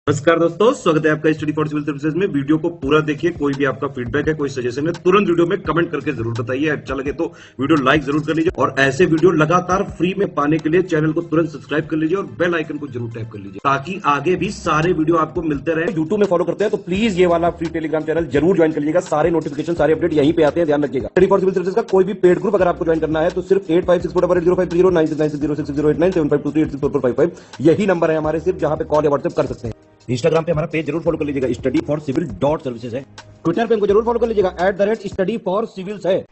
नमस्कार दोस्तों, स्वागत है आपका स्टडी फॉर सिविल सर्विसेज में। वीडियो को पूरा देखिए। कोई भी आपका फीडबैक है, कोई सजेशन है, तुरंत वीडियो में कमेंट करके जरूर बताइए। अच्छा लगे तो वीडियो लाइक जरूर कर लीजिए और ऐसे वीडियो लगातार फ्री में पाने के लिए चैनल को तुरंत सब्सक्राइब कर लीजिए और बेल आइकन को जरूर टैप कर लीजिए ताकि आगे भी सारे वीडियो आपको मिलते रहे। यूट्यूब में फॉलो करते हैं तो प्लीज ये वाला फ्री टेलीग्राम चैनल जरूर ज्वाइन कर लीजिएगा। सारे नोटिफिकेशन, सारे अपडेट यहीं पे आते हैं, ध्यान रखिएगा। स्टडी फॉर सिविल सर्विसेज का कोई भी पेड ग्रुप अगर आपको ज्वाइन करना है तो सिर्फ 856480530969606089786445 यही नंबर है हमारे, सिर्फ जहां पे कॉल या व्हाट्सएप कर सकते हैं। इंस्टाग्राम पे हमारा पेज जरूर फॉलो कर लीजिएगा, स्टडी फॉर सिविल .सर्विसेज है। ट्विटर पे हमको जरूर फॉलो कर लीजिएगा, @स्टडी फॉर सिविल्स है।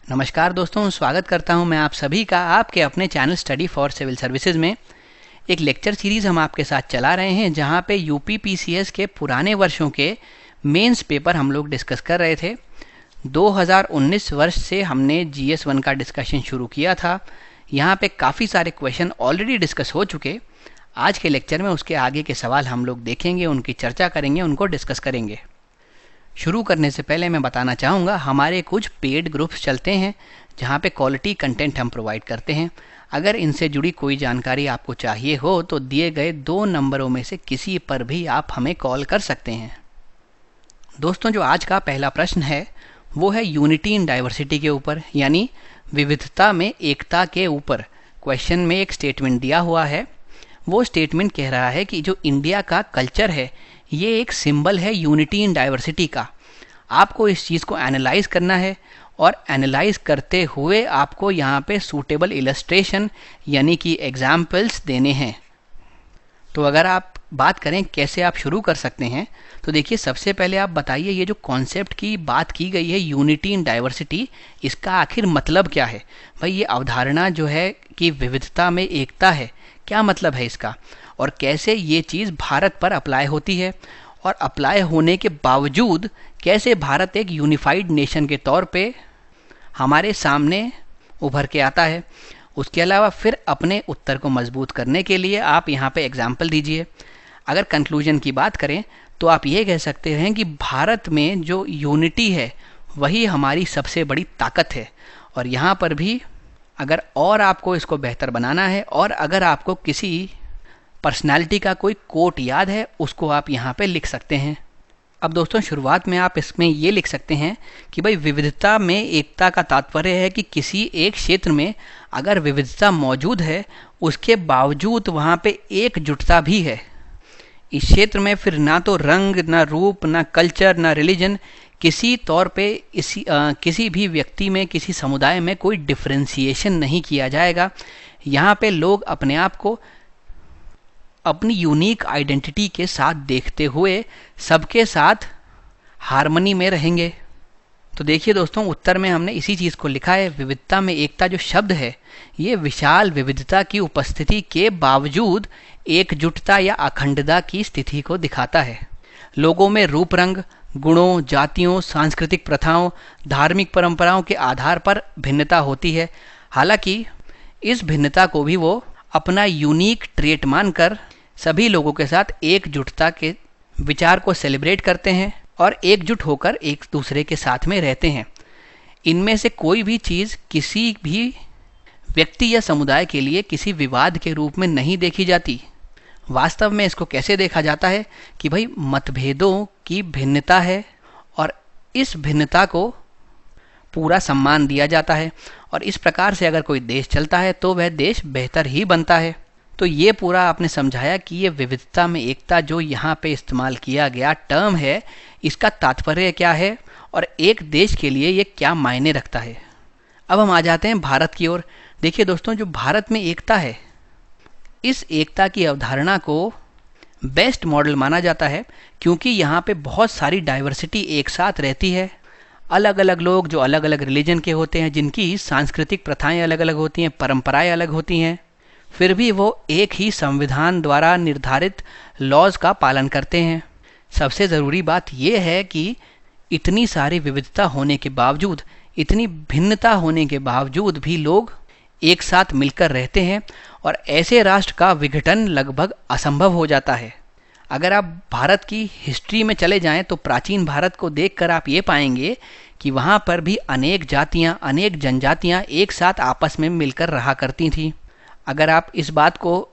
नमस्कार दोस्तों, स्वागत करता हूं मैं आप सभी का आपके अपने channel study for civil services में। एक लेक्चर सीरीज़ हम आपके साथ चला रहे हैं जहां पे यूपी पीसीएस के पुराने वर्षों के मेंस पेपर हम लोग डिस्कस कर रहे थे। 2019 वर्ष से हमने GS1 का डिस्कशन शुरू किया था। यहाँ पे काफ़ी सारे क्वेश्चन ऑलरेडी डिस्कस हो चुके। आज के लेक्चर में उसके आगे के सवाल हम लोग देखेंगे, उनकी चर्चा करेंगे, उनको डिस्कस करेंगे। शुरू करने से पहले मैं बताना चाहूँगा, हमारे कुछ पेड ग्रुप्स चलते हैं जहाँ पे क्वालिटी कंटेंट हम प्रोवाइड करते हैं। अगर इनसे जुड़ी कोई जानकारी आपको चाहिए हो तो दिए गए 2 नंबरों में से किसी पर भी आप हमें कॉल कर सकते हैं। दोस्तों, जो आज का पहला प्रश्न है वो है यूनिटी इन डाइवर्सिटी के ऊपर, यानी विविधता में एकता के ऊपर। क्वेश्चन में एक स्टेटमेंट दिया हुआ है। वो स्टेटमेंट कह रहा है कि जो इंडिया का कल्चर है ये एक सिंबल है यूनिटी इन डाइवर्सिटी का। आपको इस चीज़ को एनालाइज करना है और एनालाइज करते हुए आपको यहाँ पे सूटेबल इलस्ट्रेशन यानी कि एग्जाम्पल्स देने हैं। तो अगर आप बात करें कैसे आप शुरू कर सकते हैं, तो देखिए सबसे पहले आप बताइए ये जो कॉन्सेप्ट की बात की गई है यूनिटी इन डाइवर्सिटी, इसका आखिर मतलब क्या है। भाई ये अवधारणा जो है कि विविधता में एकता है, क्या मतलब है इसका और कैसे ये चीज़ भारत पर अप्लाई होती है और अप्लाई होने के बावजूद कैसे भारत एक यूनिफाइड नेशन के तौर पे हमारे सामने उभर के आता है। उसके अलावा फिर अपने उत्तर को मजबूत करने के लिए आप यहाँ पे एग्जाम्पल दीजिए। अगर कंक्लूजन की बात करें तो आप ये कह सकते हैं कि भारत में जो यूनिटी है वही हमारी सबसे बड़ी ताकत है। और यहाँ पर भी अगर और आपको इसको बेहतर बनाना है और अगर आपको किसी पर्सनालिटी का कोई कोट याद है उसको आप यहाँ पे लिख सकते हैं। अब दोस्तों, शुरुआत में आप इसमें ये लिख सकते हैं कि भाई विविधता में एकता का तात्पर्य है कि किसी एक क्षेत्र में अगर विविधता मौजूद है उसके बावजूद वहाँ पे एकजुटता भी है। इस क्षेत्र में फिर ना तो रंग, ना रूप, ना कल्चर, ना रिलीजन, किसी तौर पे किसी भी व्यक्ति में, किसी समुदाय में कोई डिफ्रेंसिएशन नहीं किया जाएगा। यहाँ पे लोग अपने आप को अपनी यूनिक आइडेंटिटी के साथ देखते हुए सबके साथ हार्मनी में रहेंगे। तो देखिए दोस्तों, उत्तर में हमने इसी चीज़ को लिखा है। विविधता में एकता जो शब्द है ये विशाल विविधता की उपस्थिति के बावजूद एकजुटता या अखंडता की स्थिति को दिखाता है। लोगों में रूप, रंग, गुणों, जातियों, सांस्कृतिक प्रथाओं, धार्मिक परंपराओं के आधार पर भिन्नता होती है। हालांकि इस भिन्नता को भी वो अपना यूनिक ट्रेट मानकर सभी लोगों के साथ एकजुटता के विचार को सेलिब्रेट करते हैं और एकजुट होकर एक दूसरे के साथ में रहते हैं। इनमें से कोई भी चीज़ किसी भी व्यक्ति या समुदाय के लिए किसी विवाद के रूप में नहीं देखी जाती। वास्तव में इसको कैसे देखा जाता है कि भाई मतभेदों की भिन्नता है और इस भिन्नता को पूरा सम्मान दिया जाता है और इस प्रकार से अगर कोई देश चलता है तो वह देश बेहतर ही बनता है। तो ये पूरा आपने समझाया कि ये विविधता में एकता जो यहाँ पे इस्तेमाल किया गया टर्म है इसका तात्पर्य क्या है और एक देश के लिए ये क्या मायने रखता है। अब हम आ जाते हैं भारत की ओर। देखिए दोस्तों, जो भारत में एकता है इस एकता की अवधारणा को बेस्ट मॉडल माना जाता है क्योंकि यहाँ पे बहुत सारी डाइवर्सिटी एक साथ रहती है। अलग अलग लोग जो अलग अलग रिलीजन के होते हैं, जिनकी सांस्कृतिक प्रथाएं अलग अलग होती हैं, परंपराएं अलग होती हैं, फिर भी वो एक ही संविधान द्वारा निर्धारित लॉज का पालन करते हैं। सबसे ज़रूरी बात यह है कि इतनी सारी विविधता होने के बावजूद, इतनी भिन्नता होने के बावजूद भी लोग एक साथ मिलकर रहते हैं और ऐसे राष्ट्र का विघटन लगभग असंभव हो जाता है। अगर आप भारत की हिस्ट्री में चले जाएं तो प्राचीन भारत को देखकर आप ये पाएंगे कि वहाँ पर भी अनेक जातियाँ, अनेक जनजातियाँ एक साथ आपस में मिलकर रहा करती थीं। अगर आप इस बात को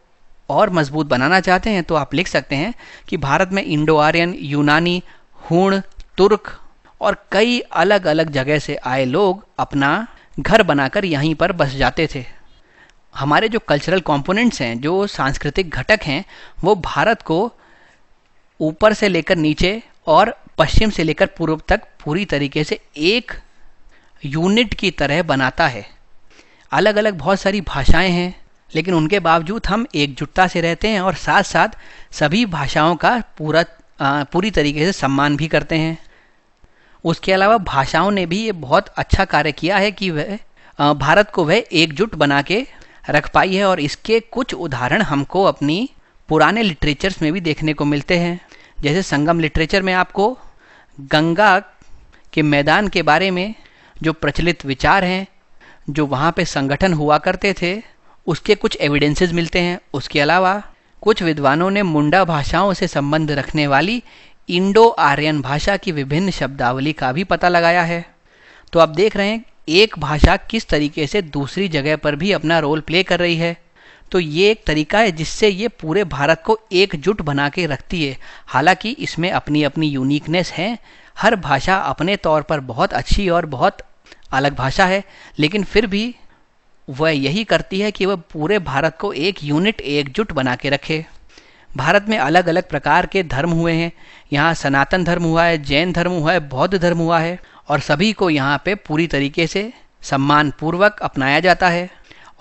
और मजबूत बनाना चाहते हैं तो आप लिख सकते हैं कि भारत में इंडो आर्यन, यूनानी, हूण, तुर्क और कई अलग अलग जगह से आए लोग अपना घर बनाकर यहीं पर बस जाते थे। हमारे जो कल्चरल कंपोनेंट्स हैं, जो सांस्कृतिक घटक हैं, वो भारत को ऊपर से लेकर नीचे और पश्चिम से लेकर पूर्व तक पूरी तरीके से एक यूनिट की तरह बनाता है। अलग अलग बहुत सारी भाषाएं हैं, लेकिन उनके बावजूद हम एकजुटता से रहते हैं और साथ साथ सभी भाषाओं का पूरी तरीके से सम्मान भी करते हैं। उसके अलावा भाषाओं ने भी ये बहुत अच्छा कार्य किया है कि वह भारत को वह एकजुट बना के रख पाई है, और इसके कुछ उदाहरण हमको अपनी पुराने लिटरेचर्स में भी देखने को मिलते हैं। जैसे संगम लिटरेचर में आपको गंगा के मैदान के बारे में जो प्रचलित विचार हैं, जो वहाँ पे संगठन हुआ करते थे, उसके कुछ एविडेंसेस मिलते हैं। उसके अलावा कुछ विद्वानों ने मुंडा भाषाओं से संबंध रखने वाली इंडो आर्यन भाषा की विभिन्न शब्दावली का भी पता लगाया है। तो आप देख रहे हैं एक भाषा किस तरीके से दूसरी जगह पर भी अपना रोल प्ले कर रही है। तो ये एक तरीका है जिससे ये पूरे भारत को एकजुट बना के रखती है। हालांकि इसमें अपनी अपनी यूनिकनेस है, हर भाषा अपने तौर पर बहुत अच्छी और बहुत अलग भाषा है, लेकिन फिर भी वह यही करती है कि वह पूरे भारत को एक यूनिट, एकजुट बना के रखे। भारत में अलग अलग प्रकार के धर्म हुए हैं। यहाँ सनातन धर्म हुआ है, जैन धर्म हुआ है, बौद्ध धर्म हुआ है, और सभी को यहाँ पे पूरी तरीके से सम्मान पूर्वक अपनाया जाता है।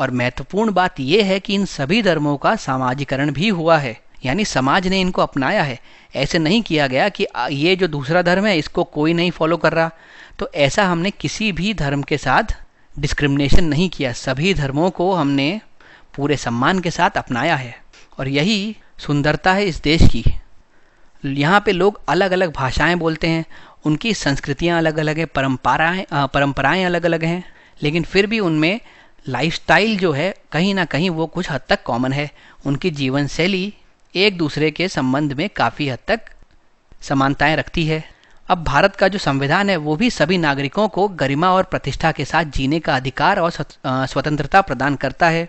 और महत्वपूर्ण बात यह है कि इन सभी धर्मों का सामाजिकरण भी हुआ है, यानी समाज ने इनको अपनाया है। ऐसे नहीं किया गया कि ये जो दूसरा धर्म है इसको कोई नहीं फॉलो कर रहा। तो ऐसा हमने किसी भी धर्म के साथ डिस्क्रिमिनेशन नहीं किया, सभी धर्मों को हमने पूरे सम्मान के साथ अपनाया है। और यही सुंदरता है इस देश की। यहाँ पे लोग अलग अलग भाषाएं बोलते हैं, उनकी संस्कृतियाँ अलग अलग हैं, परंपराएं अलग अलग हैं, लेकिन फिर भी उनमें लाइफस्टाइल जो है कहीं ना कहीं वो कुछ हद तक कॉमन है। उनकी जीवन शैली एक दूसरे के संबंध में काफ़ी हद तक समानताएं रखती है। अब भारत का जो संविधान है वो भी सभी नागरिकों को गरिमा और प्रतिष्ठा के साथ जीने का अधिकार और स्वतंत्रता प्रदान करता है।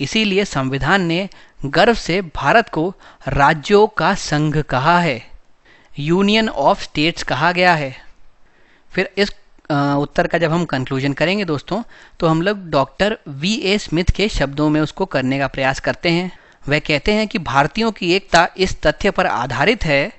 इसीलिए संविधान ने गर्व से भारत को राज्यों का संघ कहा है, यूनियन ऑफ स्टेट्स कहा गया है। फिर इस उत्तर का जब हम कंक्लूजन करेंगे दोस्तों, तो हम लोग डॉक्टर V.A. स्मिथ के शब्दों में उसको करने का प्रयास करते हैं। वह कहते हैं कि भारतीयों की एकता इस तथ्य पर आधारित है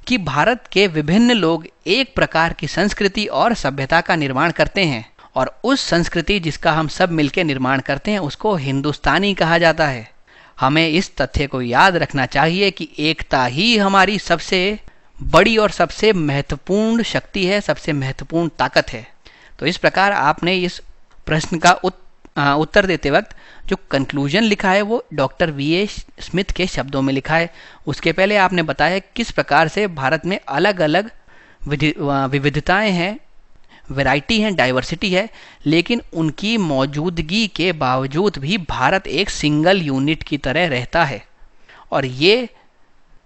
कि भारत के विभिन्न लोग एक प्रकार की संस्कृति और सभ्यता का निर्माण करते हैं, और उस संस्कृति जिसका हम सब मिलकर निर्माण करते हैं उसको हिंदुस्तानी कहा जाता है। हमें इस तथ्य को याद रखना चाहिए कि एकता ही हमारी सबसे बड़ी और सबसे महत्वपूर्ण शक्ति है, सबसे महत्वपूर्ण ताकत है। तो इस प्रकार आपने इस प्रश्न का उत्तर देते वक्त जो कंक्लूजन लिखा है वो डॉक्टर V.A. स्मिथ के शब्दों में लिखा है। उसके पहले आपने बताया किस प्रकार से भारत में अलग अलग विविधताएं हैं, वैरायटी है, डाइवर्सिटी है, लेकिन उनकी मौजूदगी के बावजूद भी भारत एक सिंगल यूनिट की तरह रहता है। और ये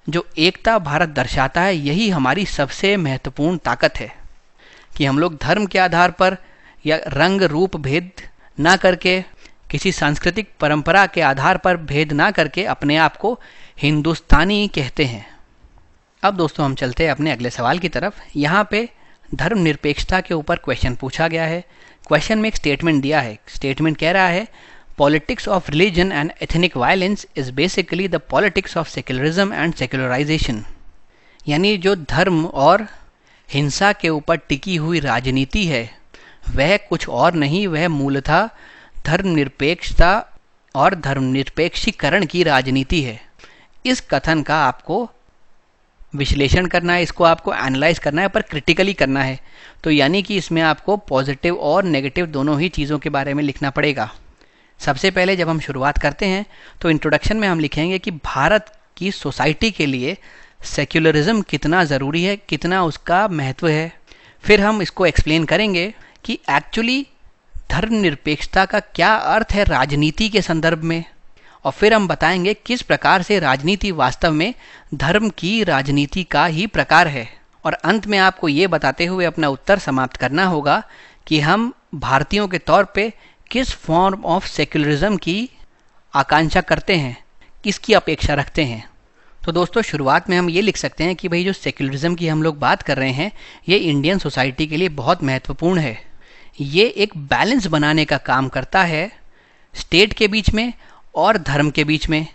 जो एकता भारत दर्शाता है यही हमारी सबसे महत्वपूर्ण ताकत है कि हम लोग धर्म के आधार पर या रंग रूप भेद ना करके, किसी सांस्कृतिक परंपरा के आधार पर भेद ना करके अपने आप को हिंदुस्तानी कहते हैं। अब दोस्तों हम चलते हैं अपने अगले सवाल की तरफ। यहाँ पे धर्मनिरपेक्षता के ऊपर क्वेश्चन पूछा गया है। क्वेश्चन में एक स्टेटमेंट दिया है। स्टेटमेंट कह रहा है politics of religion and ethnic violence is basically the politics of secularism and secularisation. यानी जो धर्म और हिंसा के ऊपर टिकी हुई राजनीति है वह कुछ और नहीं, वह मूलतः धर्मनिरपेक्षता और धर्मनिरपेक्षीकरण की राजनीति है। इस कथन का आपको विश्लेषण करना है, इसको आपको एनालाइज करना है, पर क्रिटिकली करना है। तो यानी कि इसमें आपको पॉजिटिव और नेगेटिव दोनों ही चीज़ों के बारे में लिखना पड़ेगा। सबसे पहले जब हम शुरुआत करते हैं तो इंट्रोडक्शन में हम लिखेंगे कि भारत की सोसाइटी के लिए सेक्युलरिज्म कितना ज़रूरी है, कितना उसका महत्व है। फिर हम इसको एक्सप्लेन करेंगे कि एक्चुअली धर्मनिरपेक्षता का क्या अर्थ है राजनीति के संदर्भ में, और फिर हम बताएंगे किस प्रकार से राजनीति वास्तव में धर्म की राजनीति का ही प्रकार है। और अंत में आपको ये बताते हुए अपना उत्तर समाप्त करना होगा कि हम भारतीयों के तौर पे किस फॉर्म ऑफ सेक्युलरिज्म की आकांक्षा करते हैं, किसकी अपेक्षा रखते हैं। तो दोस्तों शुरुआत में हम ये लिख सकते हैं कि भाई जो सेक्युलरिज्म की हम लोग बात कर रहे हैं ये इंडियन सोसाइटी के लिए बहुत महत्वपूर्ण है। ये एक बैलेंस बनाने का काम करता है स्टेट के बीच में और धर्म के बीच में।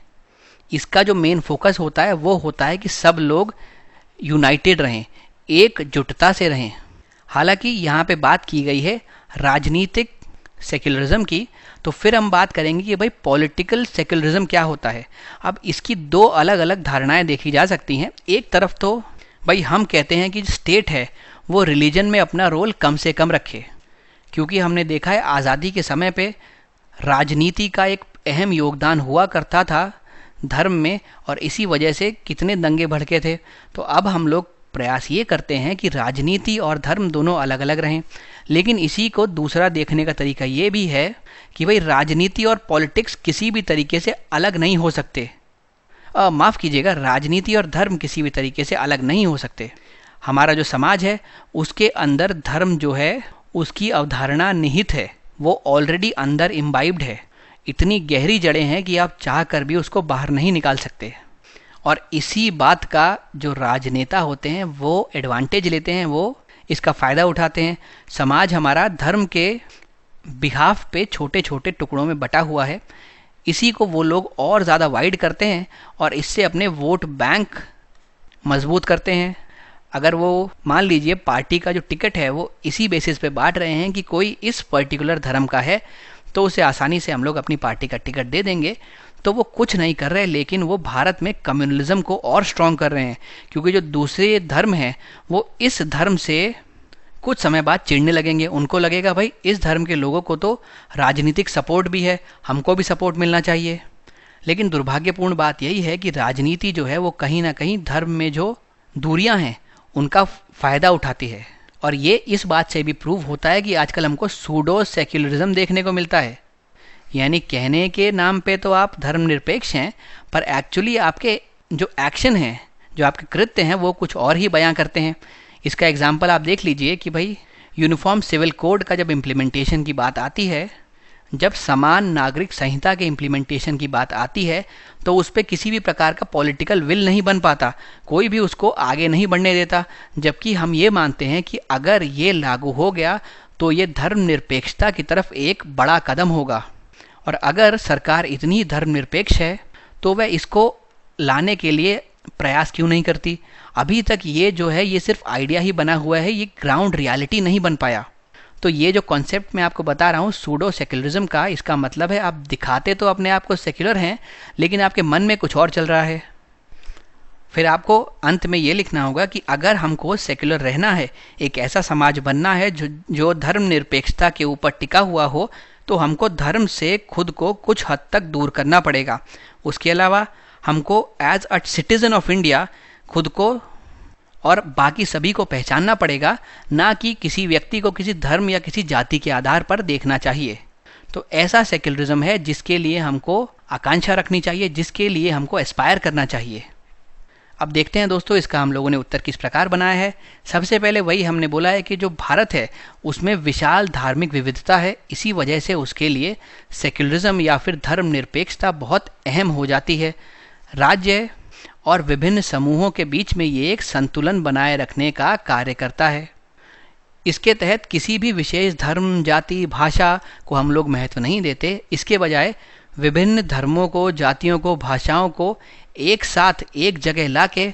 इसका जो मेन फोकस होता है वो होता है कि सब लोग यूनाइटेड रहें, एकजुटता से रहें। हालांकि यहाँ पे बात की गई है राजनीतिक सेक्युलरिज्म की, तो फिर हम बात करेंगे कि भाई पॉलिटिकल सेक्युलरिज्म क्या होता है। अब इसकी दो अलग अलग धारणाएं देखी जा सकती हैं। एक तरफ तो भाई हम कहते हैं कि स्टेट है वो रिलीजन में अपना रोल कम से कम रखे, क्योंकि हमने देखा है आज़ादी के समय पे राजनीति का एक अहम योगदान हुआ करता था धर्म में, और इसी वजह से कितने दंगे भड़के थे। तो अब हम लोग प्रयास ये करते हैं कि राजनीति और धर्म दोनों अलग अलग रहें। लेकिन इसी को दूसरा देखने का तरीका ये भी है कि भाई राजनीति और पॉलिटिक्स किसी भी तरीके से अलग नहीं हो सकते। माफ़ कीजिएगा, राजनीति और धर्म किसी भी तरीके से अलग नहीं हो सकते। हमारा जो समाज है उसके अंदर धर्म जो है उसकी अवधारणा निहित है, वो ऑलरेडी अंदर इम्बाइब्ड है। इतनी गहरी जड़ें हैं कि आप चाह कर भी उसको बाहर नहीं निकाल सकते। और इसी बात का जो राजनेता होते हैं वो एडवांटेज लेते हैं, वो इसका फ़ायदा उठाते हैं। समाज हमारा धर्म के बिहाफ पे छोटे छोटे टुकड़ों में बटा हुआ है। इसी को वो लोग और ज़्यादा वाइड करते हैं और इससे अपने वोट बैंक मजबूत करते हैं। अगर वो मान लीजिए पार्टी का जो टिकट है वो इसी बेसिस पे बांट रहे हैं कि कोई इस पर्टिकुलर धर्म का है, तो उसे आसानी से हम लोग अपनी पार्टी का टिकट दे देंगे। तो वो कुछ नहीं कर रहे, लेकिन वो भारत में कम्युनलिज्म को और स्ट्रॉन्ग कर रहे हैं, क्योंकि जो दूसरे धर्म हैं वो इस धर्म से कुछ समय बाद चिढ़ने लगेंगे। उनको लगेगा भाई इस धर्म के लोगों को तो राजनीतिक सपोर्ट भी है, हमको भी सपोर्ट मिलना चाहिए। लेकिन दुर्भाग्यपूर्ण बात यही है कि राजनीति जो है वो कहीं ना कहीं धर्म में जो दूरियां हैं उनका फ़ायदा उठाती है। और ये इस बात से भी प्रूव होता है कि आजकल हमको सूडो सेक्युलरिज्म देखने को मिलता है। यानी कहने के नाम पे तो आप धर्मनिरपेक्ष हैं, पर एक्चुअली आपके जो एक्शन हैं, जो आपके कृत्य हैं, वो कुछ और ही बयां करते हैं। इसका एग्जाम्पल आप देख लीजिए कि भाई यूनिफॉर्म सिविल कोड का जब इम्प्लीमेंटेशन की बात आती है, जब समान नागरिक संहिता के इम्प्लीमेंटेशन की बात आती है, तो उस पर किसी भी प्रकार का पॉलिटिकल विल नहीं बन पाता, कोई भी उसको आगे नहीं बढ़ने देता। जबकि हम ये मानते हैं कि अगर ये लागू हो गया तो ये धर्मनिरपेक्षता की तरफ एक बड़ा कदम होगा। और अगर सरकार इतनी धर्मनिरपेक्ष है तो वह इसको लाने के लिए प्रयास क्यों नहीं करती। अभी तक ये जो है ये सिर्फ आइडिया ही बना हुआ है, ये ग्राउंड रियलिटी नहीं बन पाया। तो ये जो कॉन्सेप्ट मैं आपको बता रहा हूँ सूडो सेक्युलरिज्म का, इसका मतलब है आप दिखाते तो अपने आप को सेक्युलर हैं, लेकिन आपके मन में कुछ और चल रहा है। फिर आपको अंत में ये लिखना होगा कि अगर हमको सेक्युलर रहना है, एक ऐसा समाज बनना है जो धर्मनिरपेक्षता के ऊपर टिका हुआ हो, तो हमको धर्म से खुद को कुछ हद तक दूर करना पड़ेगा। उसके अलावा हमको as a citizen of India खुद को और बाकी सभी को पहचानना पड़ेगा, ना कि किसी व्यक्ति को किसी धर्म या किसी जाति के आधार पर देखना चाहिए। तो ऐसा सेक्युलरिज्म है जिसके लिए हमको आकांक्षा रखनी चाहिए, जिसके लिए हमको एस्पायर करना चाहिए। अब देखते हैं दोस्तों इसका हम लोगों ने उत्तर किस प्रकार बनाया है। सबसे पहले वही हमने बोला है कि जो भारत है उसमें विशाल धार्मिक विविधता है, इसी वजह से उसके लिए सेक्युलरिज्म या फिर धर्मनिरपेक्षता बहुत अहम हो जाती है। राज्य और विभिन्न समूहों के बीच में ये एक संतुलन बनाए रखने का कार्य करता है। इसके तहत किसी भी विशेष धर्म, जाति, भाषा को हम लोग महत्व नहीं देते। इसके बजाय विभिन्न धर्मों को, जातियों को, भाषाओं को एक साथ एक जगह लाके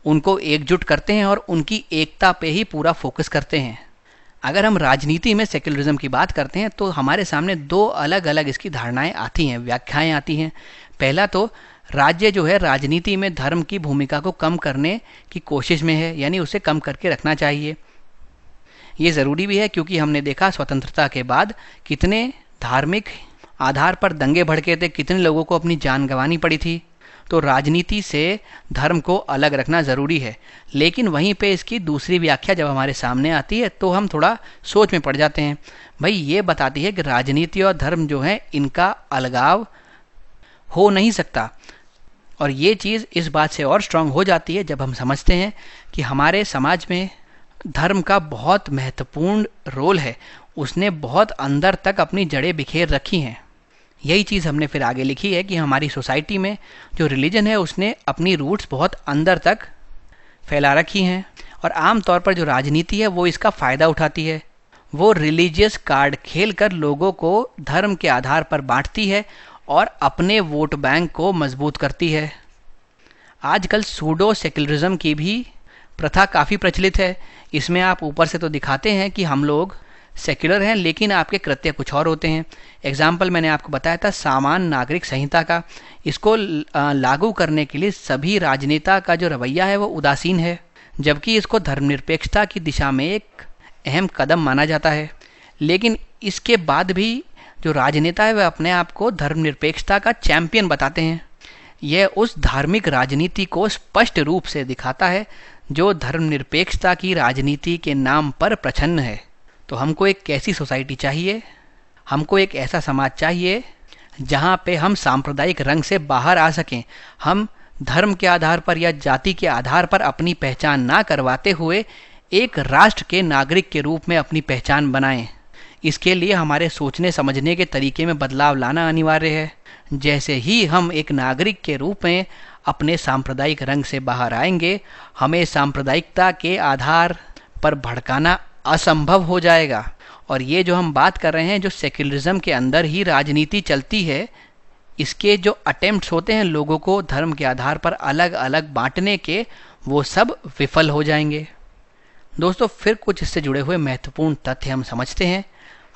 उनको एकजुट करते हैं और उनकी एकता पे ही पूरा फोकस करते हैं। अगर हम राजनीति में सेक्युलरिज्म की बात करते हैं तो हमारे सामने दो अलग अलग इसकी धारणाएं आती हैं, व्याख्याएं आती हैं। पहला तो राज्य जो है राजनीति में धर्म की भूमिका को कम करने की कोशिश में है, यानी उसे कम करके रखना चाहिए। ये ज़रूरी भी है क्योंकि हमने देखा स्वतंत्रता के बाद कितने धार्मिक आधार पर दंगे भड़के थे, कितने लोगों को अपनी जान गंवानी पड़ी थी। तो राजनीति से धर्म को अलग रखना ज़रूरी है। लेकिन वहीं पे इसकी दूसरी व्याख्या जब हमारे सामने आती है तो हम थोड़ा सोच में पड़ जाते हैं। भाई ये बताती है कि राजनीति और धर्म जो है इनका अलगाव हो नहीं सकता। और ये चीज़ इस बात से और स्ट्रांग हो जाती है जब हम समझते हैं कि हमारे समाज में धर्म का बहुत महत्वपूर्ण रोल है, उसने बहुत अंदर तक अपनी जड़ें बिखेर रखी हैं। यही चीज़ हमने फिर आगे लिखी है कि हमारी सोसाइटी में जो रिलीजन है उसने अपनी रूट्स बहुत अंदर तक फैला रखी हैं, और आमतौर पर जो राजनीति है वो इसका फ़ायदा उठाती है। वो रिलीजियस कार्ड खेलकर लोगों को धर्म के आधार पर बांटती है और अपने वोट बैंक को मजबूत करती है। आजकल सूडो सेक्युलरिज्म की भी प्रथा काफ़ी प्रचलित है। इसमें आप ऊपर से तो दिखाते हैं कि हम लोग सेक्युलर हैं, लेकिन आपके कृत्य कुछ और होते हैं। एग्जाम्पल मैंने आपको बताया था सामान्य नागरिक संहिता का। इसको लागू करने के लिए सभी राजनेता का जो रवैया है वो उदासीन है, जबकि इसको धर्मनिरपेक्षता की दिशा में एक अहम कदम माना जाता है। लेकिन इसके बाद भी जो राजनेता है वह अपने आप को धर्मनिरपेक्षता का चैंपियन बताते हैं। यह उस धार्मिक राजनीति को स्पष्ट रूप से दिखाता है जो धर्मनिरपेक्षता की राजनीति के नाम पर प्रछन्न है। तो हमको एक कैसी सोसाइटी चाहिए? हमको एक ऐसा समाज चाहिए जहाँ पे हम सांप्रदायिक रंग से बाहर आ सकें। हम धर्म के आधार पर या जाति के आधार पर अपनी पहचान ना करवाते हुए एक राष्ट्र के नागरिक के रूप में अपनी पहचान बनाएं। इसके लिए हमारे सोचने समझने के तरीके में बदलाव लाना अनिवार्य है। जैसे ही हम एक नागरिक के रूप में अपने सांप्रदायिक रंग से बाहर आएंगे, हमें सांप्रदायिकता के आधार पर भड़काना असंभव हो जाएगा। और ये जो हम बात कर रहे हैं, जो सेक्युलरिज्म के अंदर ही राजनीति चलती है, इसके जो अटेम्प्ट्स होते हैं लोगों को धर्म के आधार पर अलग अलग बांटने के, वो सब विफल हो जाएंगे। दोस्तों, फिर कुछ इससे जुड़े हुए महत्वपूर्ण तथ्य हम समझते हैं।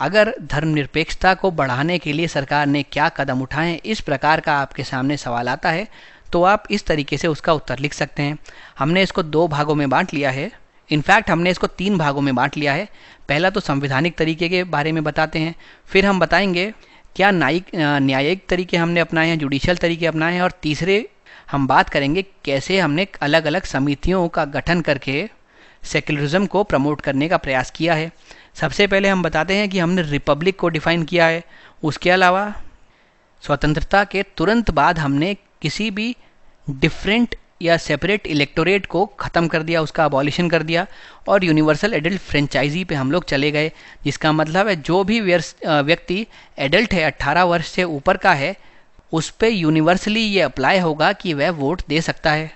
अगर धर्मनिरपेक्षता को बढ़ाने के लिए सरकार ने क्या कदम उठाए, इस प्रकार का आपके सामने सवाल आता है, तो आप इस तरीके से उसका उत्तर लिख सकते हैं। हमने इसको 2 भागों में बांट लिया है। इनफैक्ट हमने इसको 3 भागों में बांट लिया है। पहला तो संवैधानिक तरीके के बारे में बताते हैं, फिर हम बताएंगे क्या न्यायिक तरीके हमने अपनाए हैं, जुडिशियल तरीके अपनाए हैं, और तीसरे हम बात करेंगे कैसे हमने अलग अलग समितियों का गठन करके सेक्युलरिज्म को प्रमोट करने का प्रयास किया है। सबसे पहले हम बताते हैं कि हमने रिपब्लिक को डिफाइन किया है। उसके अलावा स्वतंत्रता के तुरंत बाद हमने किसी भी डिफरेंट या सेपरेट इलेक्टोरेट को ख़त्म कर दिया, उसका अबॉलिशन कर दिया, और यूनिवर्सल एडल्ट फ्रेंचाइजी पे हम लोग चले गए, जिसका मतलब है जो भी व्यक्ति एडल्ट है, 18 वर्ष से ऊपर का है, उस पर यूनिवर्सली ये अप्लाई होगा कि वह वोट दे सकता है।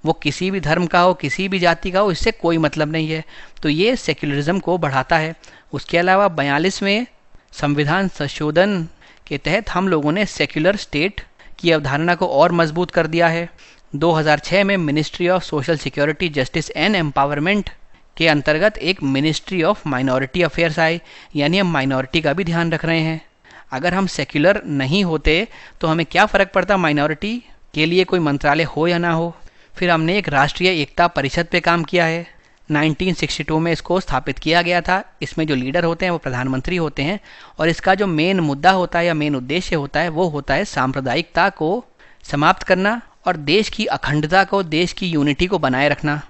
वो किसी भी धर्म का हो, किसी भी जाति का हो, इससे कोई मतलब नहीं है। तो ये सेक्युलरिज्म को बढ़ाता है। उसके अलावा 42वें संविधान संशोधन के तहत हम लोगों ने सेक्युलर स्टेट की अवधारणा को और मजबूत कर दिया है। 2006 में ministry of social security, justice and empowerment के अंतर्गत एक मिनिस्ट्री ऑफ माइनॉरिटी अफेयर्स आई, यानी हम माइनॉरिटी का भी ध्यान रख रहे हैं। अगर हम सेक्युलर नहीं होते तो हमें क्या फ़र्क पड़ता माइनॉरिटी के लिए कोई मंत्रालय हो या ना हो। फिर हमने एक राष्ट्रीय एकता परिषद पे काम किया है। 1962 में इसको स्थापित किया गया था। इसमें जो लीडर होते हैं वो प्रधानमंत्री होते हैं, और इसका जो मेन मुद्दा होता है या मेन उद्देश्य होता है वो होता है सांप्रदायिकता को समाप्त करना और देश की अखंडता को, देश की यूनिटी को बनाए रखना।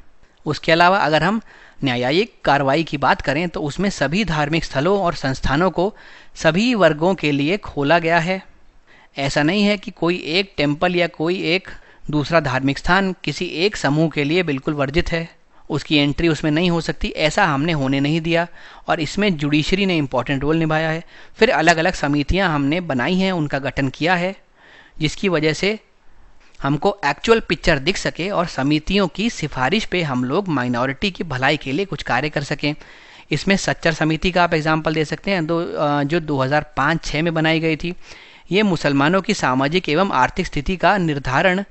उसके अलावा अगर हम न्यायिक कार्रवाई की बात करें तो उसमें सभी धार्मिक स्थलों और संस्थानों को सभी वर्गों के लिए खोला गया है। ऐसा नहीं है कि कोई एक टेम्पल या कोई एक दूसरा धार्मिक स्थान किसी एक समूह के लिए बिल्कुल वर्जित है, उसकी एंट्री उसमें नहीं हो सकती, ऐसा हमने होने नहीं दिया। और इसमें जुडिशरी ने इम्पॉर्टेंट रोल निभाया है। फिर अलग अलग समितियां हमने बनाई हैं, उनका गठन किया है, जिसकी वजह से हमको एक्चुअल पिक्चर दिख सके और समितियों की सिफारिश पे हम लोग माइनॉरिटी की भलाई के लिए कुछ कार्य कर सकें। इसमें सच्चर समिति का आप एग्जाम्पल दे सकते हैं, जो 2005-06 में बनाई गई थी। ये मुसलमानों की सामाजिक एवं आर्थिक स्थिति का निर्धारण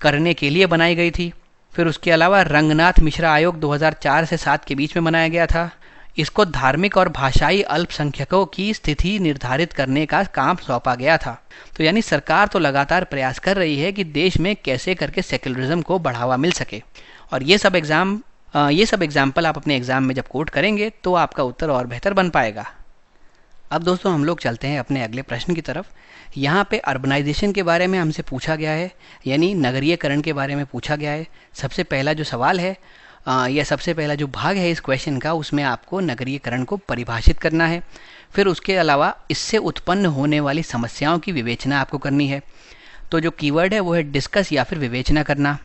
करने के लिए बनाई गई थी। फिर उसके अलावा रंगनाथ मिश्रा आयोग 2004 से 7 के बीच में बनाया गया था। इसको धार्मिक और भाषाई अल्पसंख्यकों की स्थिति निर्धारित करने का काम सौंपा गया था। तो यानी सरकार तो लगातार प्रयास कर रही है कि देश में कैसे करके सेक्युलरिज्म को बढ़ावा मिल सके। और ये सब एग्जाम्पल आप अपने एग्जाम में जब कोट करेंगे तो आपका उत्तर और बेहतर बन पाएगा। अब दोस्तों हम लोग चलते हैं अपने अगले प्रश्न की तरफ। यहाँ पे अर्बनाइजेशन के बारे में हमसे पूछा गया है, यानी नगरीयकरण के बारे में पूछा गया है। सबसे पहला जो सवाल है या सबसे पहला जो भाग है इस क्वेश्चन का, उसमें आपको नगरीयकरण को परिभाषित करना है। फिर उसके अलावा इससे उत्पन्न होने वाली समस्याओं की विवेचना आपको करनी है। तो जो कीवर्ड है वो है डिस्कस या फिर विवेचना करना।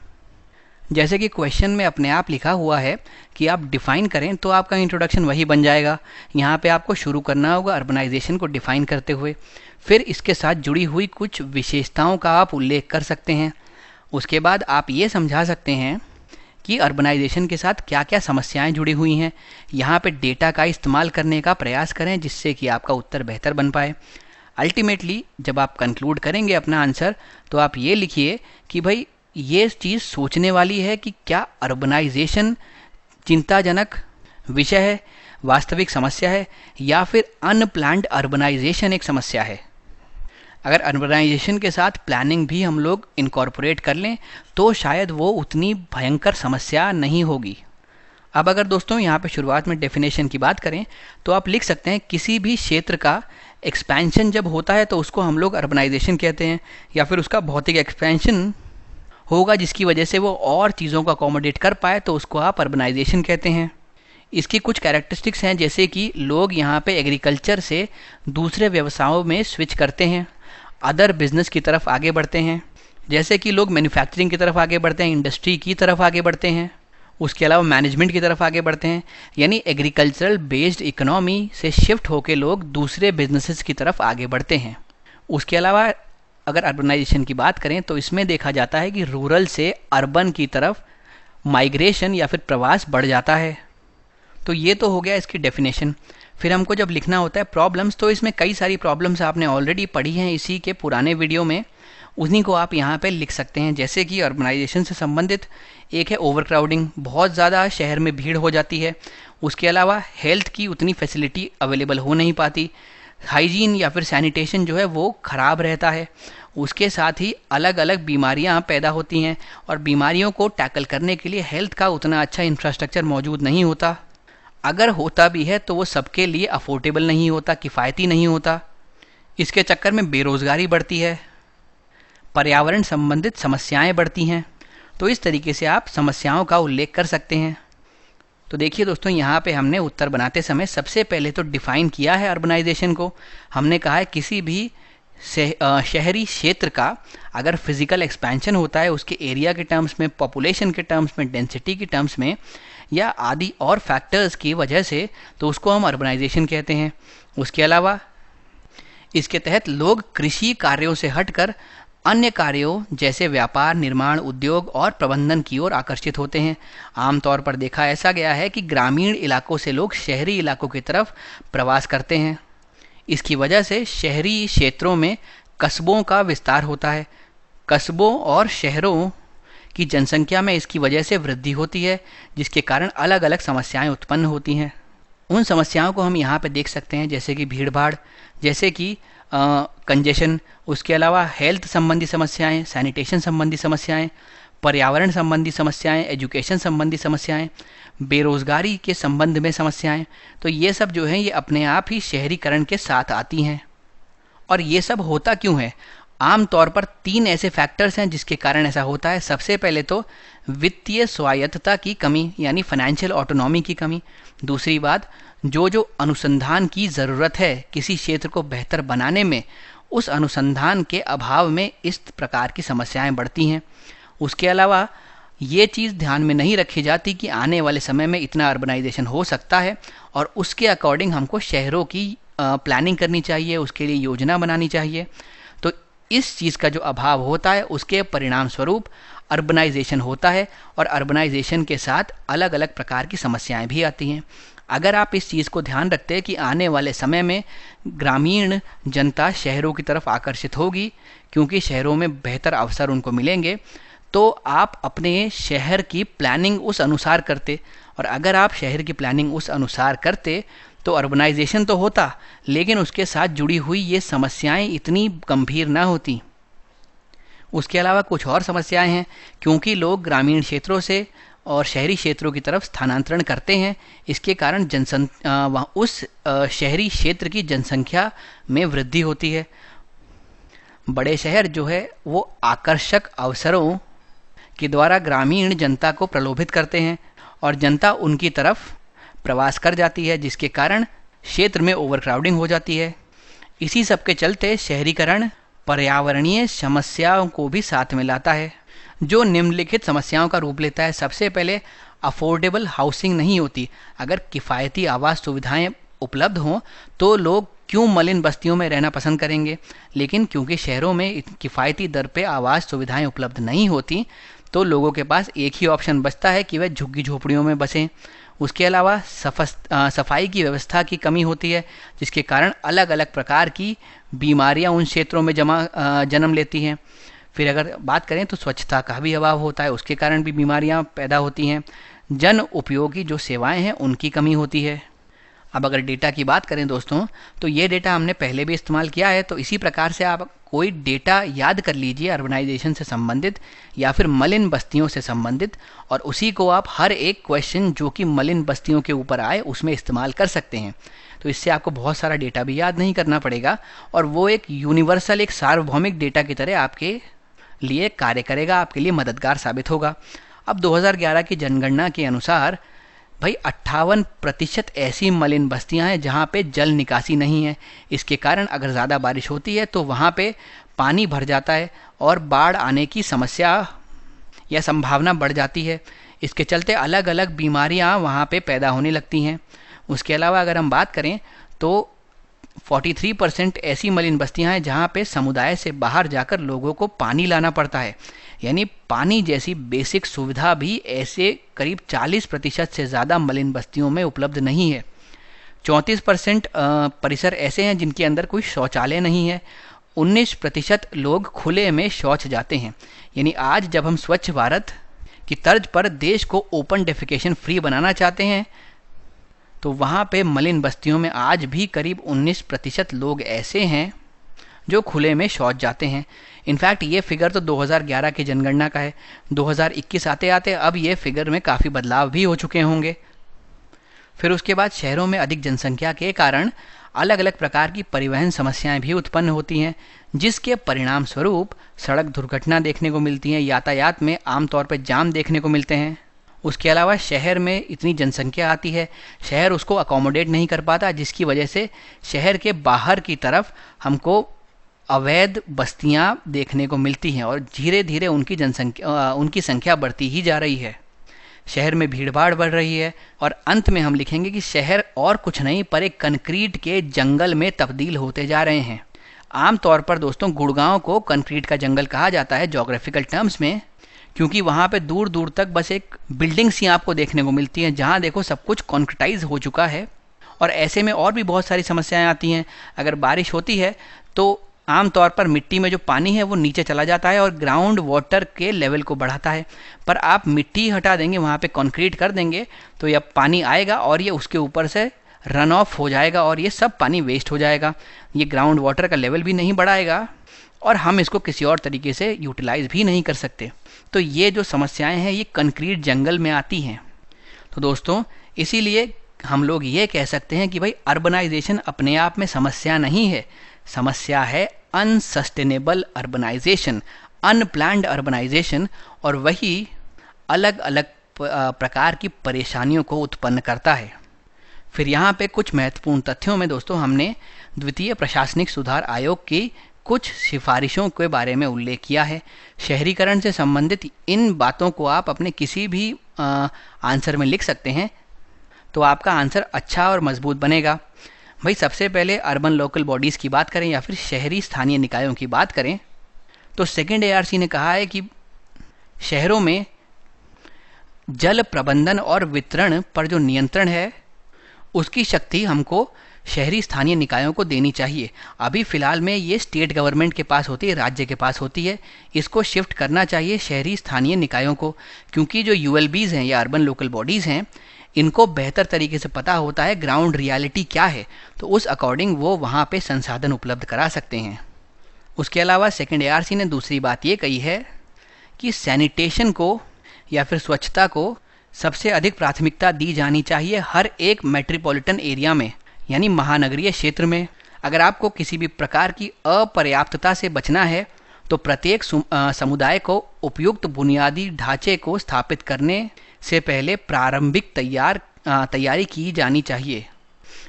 जैसे कि क्वेश्चन में अपने आप लिखा हुआ है कि आप डिफ़ाइन करें, तो आपका इंट्रोडक्शन वही बन जाएगा। यहाँ पे आपको शुरू करना होगा अर्बनाइजेशन को डिफ़ाइन करते हुए, फिर इसके साथ जुड़ी हुई कुछ विशेषताओं का आप उल्लेख कर सकते हैं। उसके बाद आप ये समझा सकते हैं कि अर्बनाइजेशन के साथ क्या क्या समस्याएं जुड़ी हुई हैं। यहाँ पे डेटा का इस्तेमाल करने का प्रयास करें जिससे कि आपका उत्तर बेहतर बन पाए। अल्टीमेटली जब आप कंक्लूड करेंगे अपना आंसर, तो आप ये लिखिए कि भाई ये चीज़ सोचने वाली है कि क्या अर्बनाइजेशन चिंताजनक विषय है, वास्तविक समस्या है, या फिर अनप्लान्ड अर्बनाइजेशन एक समस्या है। अगर अर्बनाइजेशन के साथ प्लानिंग भी हम लोग इनकॉर्पोरेट कर लें तो शायद वो उतनी भयंकर समस्या नहीं होगी। अब अगर दोस्तों यहाँ पे शुरुआत में डेफिनेशन की बात करें तो आप लिख सकते हैं किसी भी क्षेत्र का एक्सपेंशन जब होता है तो उसको हम लोग अर्बनाइजेशन कहते हैं, या फिर उसका भौतिक एक्सपेंशन होगा जिसकी वजह से वो और चीज़ों को अकोमोडेट कर पाए तो उसको आप अर्बनाइजेशन कहते हैं। इसकी कुछ कैरेक्टरिस्टिक्स हैं, जैसे कि लोग यहाँ पे एग्रीकल्चर से दूसरे व्यवसायों में स्विच करते हैं, अदर बिजनेस की तरफ आगे बढ़ते हैं, जैसे कि लोग मैन्युफैक्चरिंग की तरफ आगे बढ़ते हैं, इंडस्ट्री की तरफ आगे बढ़ते हैं, उसके अलावा मैनेजमेंट की तरफ आगे बढ़ते हैं। यानी एग्रीकल्चरल बेस्ड इकोनॉमी से शिफ्ट होकर लोग दूसरे बिजनेसेस की तरफ आगे बढ़ते हैं। उसके अलावा अगर अर्बनाइजेशन की बात करें तो इसमें देखा जाता है कि रूरल से अर्बन की तरफ माइग्रेशन या फिर प्रवास बढ़ जाता है। तो ये तो हो गया इसकी डेफिनेशन। फिर हमको जब लिखना होता है प्रॉब्लम्स, तो इसमें कई सारी प्रॉब्लम्स आपने ऑलरेडी पढ़ी हैं इसी के पुराने वीडियो में, उन्हीं को आप यहाँ पे लिख सकते हैं। जैसे कि अर्बनाइजेशन से संबंधित एक है ओवरक्राउडिंग, बहुत ज़्यादा शहर में भीड़ हो जाती है। उसके अलावा हेल्थ की उतनी फैसिलिटी अवेलेबल हो नहीं पाती, हाइजीन या फिर सैनिटेशन जो है वो ख़राब रहता है। उसके साथ ही अलग अलग बीमारियां पैदा होती हैं और बीमारियों को टैकल करने के लिए हेल्थ का उतना अच्छा इंफ्रास्ट्रक्चर मौजूद नहीं होता। अगर होता भी है तो वो सबके लिए अफोर्डेबल नहीं होता, किफ़ायती नहीं होता। इसके चक्कर में बेरोज़गारी बढ़ती है, पर्यावरण संबंधित समस्याएं बढ़ती हैं। तो इस तरीके से आप समस्याओं का उल्लेख कर सकते हैं। तो देखिए दोस्तों, यहाँ पे हमने उत्तर बनाते समय सबसे पहले तो डिफ़ाइन किया है अर्बनाइजेशन को। हमने कहा है किसी भी शहरी क्षेत्र का अगर फिज़िकल एक्सपेंशन होता है उसके एरिया के टर्म्स में, पॉपुलेशन के टर्म्स में, डेंसिटी के टर्म्स में, या आदि और फैक्टर्स की वजह से, तो उसको हम अर्बनाइजेशन कहते हैं। उसके अलावा इसके तहत लोग कृषि कार्यों से हटकर अन्य कार्यों जैसे व्यापार, निर्माण, उद्योग और प्रबंधन की ओर आकर्षित होते हैं। आमतौर पर देखा ऐसा गया है कि ग्रामीण इलाकों से लोग शहरी इलाकों की तरफ प्रवास करते हैं। इसकी वजह से शहरी क्षेत्रों में कस्बों का विस्तार होता है। कस्बों और शहरों की जनसंख्या में इसकी वजह से वृद्धि होती है, जिसके कारण अलग अलग समस्याएं उत्पन्न होती हैं। उन समस्याओं को हम यहाँ पे देख सकते हैं, जैसे कि भीड़ भाड़, जैसे कि कंजेशन, उसके अलावा हेल्थ संबंधी समस्याएं, सैनिटेशन संबंधी समस्याएं, पर्यावरण संबंधी समस्याएं, एजुकेशन संबंधी समस्याएं, बेरोज़गारी के संबंध में समस्याएं। तो ये सब जो हैं ये अपने आप ही शहरीकरण के साथ आती हैं। और ये सब होता क्यों है? आम तौर पर 3 ऐसे फैक्टर्स हैं जिसके कारण ऐसा होता है। सबसे पहले तो वित्तीय स्वायत्तता की कमी, यानी फाइनेंशियल ऑटोनॉमी की कमी। दूसरी बात, जो अनुसंधान की ज़रूरत है किसी क्षेत्र को बेहतर बनाने में, उस अनुसंधान के अभाव में इस प्रकार की समस्याएं बढ़ती हैं। उसके अलावा ये चीज़ ध्यान में नहीं रखी जाती कि आने वाले समय में इतना अर्बनाइजेशन हो सकता है और उसके अकॉर्डिंग हमको शहरों की प्लानिंग करनी चाहिए, उसके लिए योजना बनानी चाहिए। तो इस चीज़ का जो अभाव होता है उसके परिणाम स्वरूप अर्बनाइजेशन होता है और अर्बनाइजेशन के साथ अलग अलग प्रकार की समस्याएं भी आती हैं। अगर आप इस चीज़ को ध्यान रखते हैं कि आने वाले समय में ग्रामीण जनता शहरों की तरफ आकर्षित होगी क्योंकि शहरों में बेहतर अवसर उनको मिलेंगे, तो आप अपने शहर की प्लानिंग उस अनुसार करते। और अगर आप शहर की प्लानिंग उस अनुसार करते तो अर्बनाइजेशन तो होता, लेकिन उसके साथ जुड़ी हुई ये समस्याएं इतनी गंभीर ना होती। उसके अलावा कुछ और समस्याएं हैं, क्योंकि लोग ग्रामीण क्षेत्रों से और शहरी क्षेत्रों की तरफ स्थानांतरण करते हैं। इसके कारण उस शहरी क्षेत्र की जनसंख्या में वृद्धि होती है। बड़े शहर जो है वो आकर्षक अवसरों के द्वारा ग्रामीण जनता को प्रलोभित करते हैं और जनता उनकी तरफ प्रवास कर जाती है, जिसके कारण क्षेत्र में ओवरक्राउडिंग हो जाती है। इसी सब के चलते शहरीकरण पर्यावरणीय समस्याओं को भी साथ में लाता है। जो निम्नलिखित समस्याओं का रूप लेता है। सबसे पहले, अफोर्डेबल हाउसिंग नहीं होती। अगर किफ़ायती आवास सुविधाएं उपलब्ध हों तो लोग क्यों मलिन बस्तियों में रहना पसंद करेंगे, लेकिन क्योंकि शहरों में किफ़ायती दर पे आवास सुविधाएं उपलब्ध नहीं होती तो लोगों के पास एक ही ऑप्शन बचता है कि वह झुग्गी झोपड़ियों में बसें। उसके अलावा सफाई की व्यवस्था की कमी होती है, जिसके कारण अलग अलग प्रकार की बीमारियां उन क्षेत्रों में जन्म लेती हैं। फिर अगर बात करें तो स्वच्छता का भी अभाव होता है, उसके कारण भी बीमारियां पैदा होती हैं। जन उपयोगी जो सेवाएं हैं उनकी कमी होती है। अब अगर डेटा की बात करें दोस्तों, तो ये डेटा हमने पहले भी इस्तेमाल किया है, तो इसी प्रकार से आप कोई डेटा याद कर लीजिए अर्बनाइजेशन से संबंधित या फिर मलिन बस्तियों से संबंधित, और उसी को आप हर एक क्वेश्चन जो कि मलिन बस्तियों के ऊपर आए उसमें इस्तेमाल कर सकते हैं। तो इससे आपको बहुत सारा डेटा भी याद नहीं करना पड़ेगा और वो एक यूनिवर्सल, एक सार्वभौमिक डेटा की तरह आपके लिए कार्य करेगा, आपके लिए मददगार साबित होगा। अब 2011 की जनगणना के अनुसार भाई 58% ऐसी मलिन बस्तियां हैं जहां पे जल निकासी नहीं है। इसके कारण अगर ज़्यादा बारिश होती है तो वहां पे पानी भर जाता है और बाढ़ आने की समस्या या संभावना बढ़ जाती है। इसके चलते अलग अलग बीमारियां वहां पे पैदा होने लगती हैं। उसके अलावा अगर हम बात करें तो 43% ऐसी मलिन बस्तियां हैं जहां पे समुदाय से बाहर जाकर लोगों को पानी लाना पड़ता है, यानी पानी जैसी बेसिक सुविधा भी ऐसे करीब 40% से ज़्यादा मलिन बस्तियों में उपलब्ध नहीं है। 34% परिसर ऐसे हैं जिनके अंदर कोई शौचालय नहीं है। 19% लोग खुले में शौच जाते हैं। यानी आज जब हम स्वच्छ भारत की तर्ज पर देश को ओपन डेफिकेशन फ्री बनाना चाहते हैं तो वहाँ पे मलिन बस्तियों में आज भी करीब 19% लोग ऐसे हैं जो खुले में शौच जाते हैं। इनफैक्ट ये फिगर तो 2011 की जनगणना का है। 2021 आते आते अब ये फिगर में काफ़ी बदलाव भी हो चुके होंगे। फिर उसके बाद शहरों में अधिक जनसंख्या के कारण अलग अलग प्रकार की परिवहन समस्याएं भी उत्पन्न होती हैं, जिसके परिणाम स्वरूप सड़क दुर्घटना देखने को मिलती हैं। यातायात में आमतौर पर जाम देखने को मिलते हैं। उसके अलावा शहर में इतनी जनसंख्या आती है, शहर उसको अकोमोडेट नहीं कर पाता, जिसकी वजह से शहर के बाहर की तरफ हमको अवैध बस्तियां देखने को मिलती हैं और धीरे धीरे उनकी संख्या बढ़ती ही जा रही है। शहर में भीड़भाड़ बढ़ रही है और अंत में हम लिखेंगे कि शहर और कुछ नहीं पर एक कंक्रीट के जंगल में तब्दील होते जा रहे हैं। आमतौर पर दोस्तों गुड़गांव को कंक्रीट का जंगल कहा जाता है जोग्राफिकल टर्म्स में, क्योंकि वहाँ पे दूर दूर तक बस एक बिल्डिंग्स ही आपको देखने को मिलती हैं, जहाँ देखो सब कुछ कॉन्क्रीटाइज हो चुका है। और ऐसे में और भी बहुत सारी समस्याएं आती हैं। अगर बारिश होती है तो आमतौर पर मिट्टी में जो पानी है वो नीचे चला जाता है और ग्राउंड वाटर के लेवल को बढ़ाता है। पर आप मिट्टी हटा देंगे, वहाँ पे कंक्रीट कर देंगे तो यह पानी आएगा और ये उसके ऊपर से रन ऑफ हो जाएगा और ये सब पानी वेस्ट हो जाएगा। ये ग्राउंड वाटर का लेवल भी नहीं बढ़ाएगा और हम इसको किसी और तरीके से यूटिलाइज भी नहीं कर सकते। तो ये जो समस्याएं हैं ये कंक्रीट जंगल में आती हैं। तो दोस्तों इसीलिए हम लोग ये कह सकते हैं कि भाई अर्बनाइजेशन अपने आप में समस्या नहीं है, समस्या है अनसस्टेनेबल अर्बनाइजेशन, अनप्लान्ड अर्बनाइजेशन, और वही अलग अलग प्रकार की परेशानियों को उत्पन्न करता है। फिर यहाँ पे कुछ महत्वपूर्ण तथ्यों में दोस्तों हमने द्वितीय प्रशासनिक सुधार आयोग की कुछ सिफारिशों के बारे में उल्लेख किया है। शहरीकरण से संबंधित इन बातों को आप अपने किसी भी आंसर में लिख सकते हैं तो आपका आंसर अच्छा और मजबूत बनेगा। भाई सबसे पहले अर्बन लोकल बॉडीज़ की बात करें या फिर शहरी स्थानीय निकायों की बात करें तो सेकेंड ARC ने कहा है कि शहरों में जल प्रबंधन और वितरण पर जो नियंत्रण है उसकी शक्ति हमको शहरी स्थानीय निकायों को देनी चाहिए। अभी फ़िलहाल में ये स्टेट गवर्नमेंट के पास होती है, राज्य के पास होती है। इसको शिफ्ट करना चाहिए शहरी स्थानीय निकायों को, क्योंकि जो ULBs हैं या अर्बन लोकल बॉडीज़ हैं इनको बेहतर तरीके से पता होता है ग्राउंड रियलिटी क्या है, तो उस अकॉर्डिंग वो वहाँ पे संसाधन उपलब्ध करा सकते हैं। उसके अलावा सेकेंड ARC ने दूसरी बात ये कही है कि सैनिटेशन को या फिर स्वच्छता को सबसे अधिक प्राथमिकता दी जानी चाहिए हर एक मेट्रोपॉलिटन एरिया में, यानी महानगरीय क्षेत्र में। अगर आपको किसी भी प्रकार की अपर्याप्तता से बचना है तो प्रत्येक समुदाय को उपयुक्त बुनियादी ढांचे को स्थापित करने से पहले प्रारंभिक तैयारी की जानी चाहिए।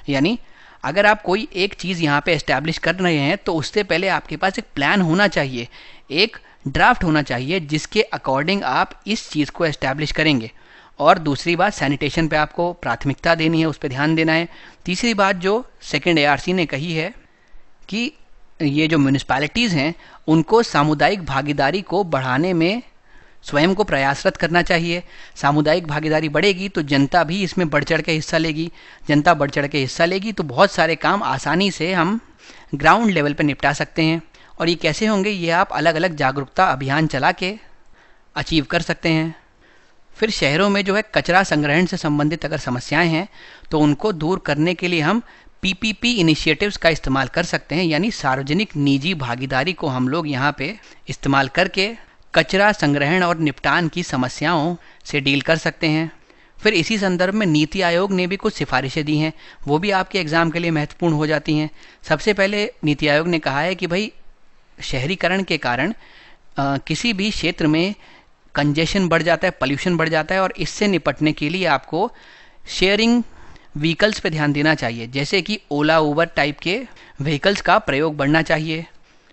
यानी अगर आप कोई एक चीज़ यहाँ पे एस्टैब्लिश कर रहे हैं तो उससे पहले आपके पास एक प्लान होना चाहिए, एक ड्राफ्ट होना चाहिए जिसके अकॉर्डिंग आप इस चीज़ को एस्टैब्लिश करेंगे। और दूसरी बात, सैनिटेशन पे आपको प्राथमिकता देनी है, उस पर ध्यान देना है। तीसरी बात जो सेकंड ARC ने कही है कि ये जो म्यूनिसिपैलिटीज़ हैं उनको सामुदायिक भागीदारी को बढ़ाने में स्वयं को प्रयासरत करना चाहिए। सामुदायिक भागीदारी बढ़ेगी तो जनता भी इसमें बढ़ चढ़ के हिस्सा लेगी। जनता बढ़ चढ़ के हिस्सा लेगी तो बहुत सारे काम आसानी से हम ग्राउंड लेवल पर निपटा सकते हैं। और ये कैसे होंगे, ये आप अलग अलग जागरूकता अभियान चला के अचीव कर सकते हैं। फिर शहरों में जो है कचरा संग्रहण से संबंधित अगर समस्याएं हैं तो उनको दूर करने के लिए हम PPP इनिशिएटिव्स का इस्तेमाल कर सकते हैं, यानी सार्वजनिक निजी भागीदारी को हम लोग यहाँ पे इस्तेमाल करके कचरा संग्रहण और निपटान की समस्याओं से डील कर सकते हैं। फिर इसी संदर्भ में नीति आयोग ने भी कुछ सिफारिशें दी हैं, वो भी आपके एग्ज़ाम के लिए महत्वपूर्ण हो जाती हैं। सबसे पहले नीति आयोग ने कहा है कि भाई शहरीकरण के कारण किसी भी क्षेत्र में कंजेशन बढ़ जाता है, पॉल्यूशन बढ़ जाता है, और इससे निपटने के लिए आपको शेयरिंग व्हीकल्स पे ध्यान देना चाहिए, जैसे कि ओला उबर टाइप के व्हीकल्स का प्रयोग बढ़ना चाहिए,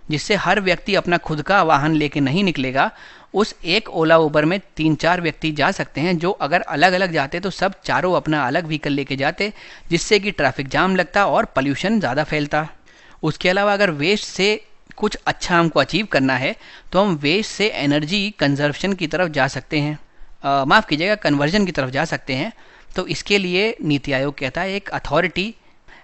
जिससे हर व्यक्ति अपना खुद का वाहन लेके नहीं निकलेगा। उस एक ओला उबर में 3-4 व्यक्ति जा सकते हैं, जो अगर अलग अलग जाते तो सब चारों अपना अलग व्हीकल लेके जाते, जिससे कि ट्रैफिक जाम लगता और पॉल्यूशन ज़्यादा फैलता। उसके अलावा अगर वेस्ट से कुछ अच्छा हमको अचीव करना है तो हम वेस्ट से एनर्जी कंजर्वेशन की तरफ जा सकते हैं, माफ़ कीजिएगा, कन्वर्जन की तरफ जा सकते हैं। तो इसके लिए नीति आयोग कहता है एक अथॉरिटी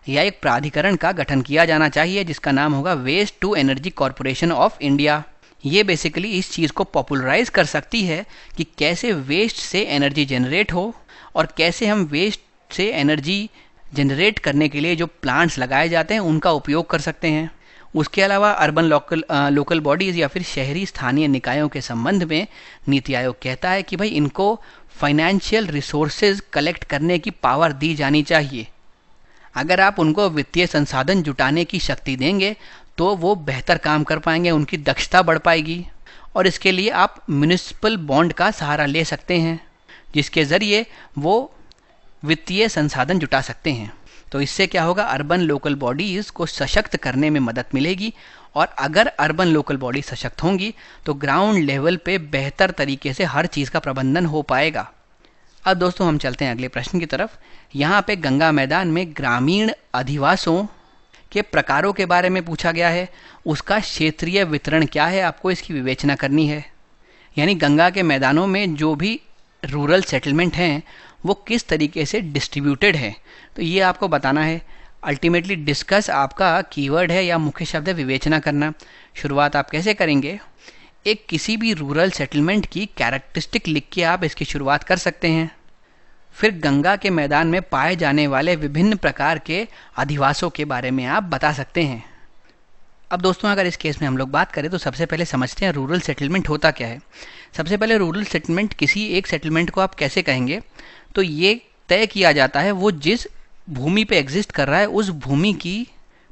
या एक प्राधिकरण का गठन किया जाना चाहिए, जिसका नाम होगा waste to energy corporation of India. ये बेसिकली इस चीज़ को पॉपुलराइज कर सकती है कि कैसे वेस्ट से एनर्जी जनरेट हो और कैसे हम वेस्ट से एनर्जी जनरेट करने के लिए जो प्लांट्स लगाए जाते हैं उनका उपयोग कर सकते हैं। उसके अलावा अर्बन लोकल बॉडीज़ या फिर शहरी स्थानीय निकायों के संबंध में नीति आयोग कहता है कि भाई इनको फाइनेंशियल रिसोर्सेज कलेक्ट करने की पावर दी जानी चाहिए। अगर आप उनको वित्तीय संसाधन जुटाने की शक्ति देंगे तो वो बेहतर काम कर पाएंगे, उनकी दक्षता बढ़ पाएगी। और इसके लिए आप म्युनिसिपल बॉन्ड का सहारा ले सकते हैं, जिसके ज़रिए वो वित्तीय संसाधन जुटा सकते हैं। तो इससे क्या होगा, अर्बन लोकल बॉडीज़ को सशक्त करने में मदद मिलेगी। और अगर अर्बन लोकल बॉडी सशक्त होंगी तो ग्राउंड लेवल पे बेहतर तरीके से हर चीज़ का प्रबंधन हो पाएगा। अब दोस्तों हम चलते हैं अगले प्रश्न की तरफ। यहाँ पे गंगा मैदान में ग्रामीण अधिवासों के प्रकारों के बारे में पूछा गया है। उसका क्षेत्रीय वितरण क्या है, आपको इसकी विवेचना करनी है। यानी गंगा के मैदानों में जो भी रूरल सेटलमेंट हैं वो किस तरीके से डिस्ट्रीब्यूटेड है, तो ये आपको बताना है। अल्टीमेटली डिस्कस आपका कीवर्ड है या मुख्य शब्द है विवेचना करना। शुरुआत आप कैसे करेंगे, एक किसी भी रूरल सेटलमेंट की कैरेक्टरिस्टिक लिख के आप इसकी शुरुआत कर सकते हैं। फिर गंगा के मैदान में पाए जाने वाले विभिन्न प्रकार के अधिवासों के बारे में आप बता सकते हैं। अब दोस्तों अगर इस केस में हम लोग बात करें तो सबसे पहले समझते हैं रूरल सेटलमेंट होता क्या है। सबसे पहले रूरल सेटलमेंट, किसी एक सेटलमेंट को आप कैसे कहेंगे, तो ये तय किया जाता है वो जिस भूमि पे एग्जिस्ट कर रहा है उस भूमि की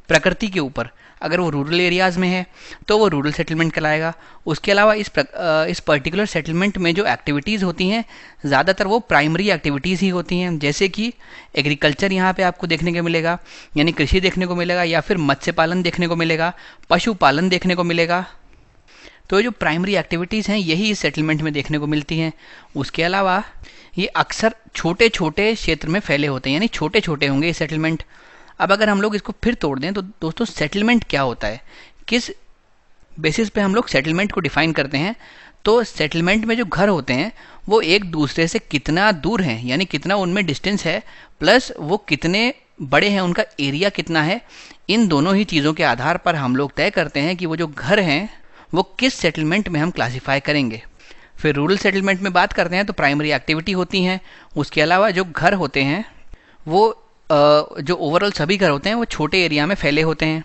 प्रकृति के ऊपर। अगर वो रूरल एरियाज़ में है तो वो रूरल सेटलमेंट कहलाएगा। उसके अलावा इस पर्टिकुलर सेटलमेंट में जो एक्टिविटीज़ होती हैं ज़्यादातर वो प्राइमरी एक्टिविटीज़ ही होती हैं, जैसे कि एग्रीकल्चर यहाँ पे आपको देखने को मिलेगा, यानी कृषि देखने को मिलेगा, या फिर मत्स्य पालन देखने को मिलेगा, पशुपालन देखने को मिलेगा। तो जो प्राइमरी एक्टिविटीज़ हैं यही इस सेटलमेंट में देखने को मिलती हैं। उसके अलावा ये अक्सर छोटे छोटे क्षेत्र में फैले होते हैं, यानी छोटे छोटे होंगे ये सेटलमेंट। अब अगर हम लोग इसको फिर तोड़ दें तो दोस्तों सेटलमेंट क्या होता है, किस बेसिस पे हम लोग सेटलमेंट को डिफाइन करते हैं, तो सेटलमेंट में जो घर होते हैं वो एक दूसरे से कितना दूर हैं, यानी कितना उनमें डिस्टेंस है, प्लस वो कितने बड़े हैं, उनका एरिया कितना है। इन दोनों ही चीज़ों के आधार पर हम लोग तय करते हैं कि वो जो घर हैं वो किस सेटलमेंट में हम क्लासीफाई करेंगे। फिर रूरल सेटलमेंट में बात करते हैं तो प्राइमरी एक्टिविटी होती हैं। उसके अलावा जो घर होते हैं वो जो ओवरऑल सभी घर होते हैं वो छोटे एरिया में फैले होते हैं।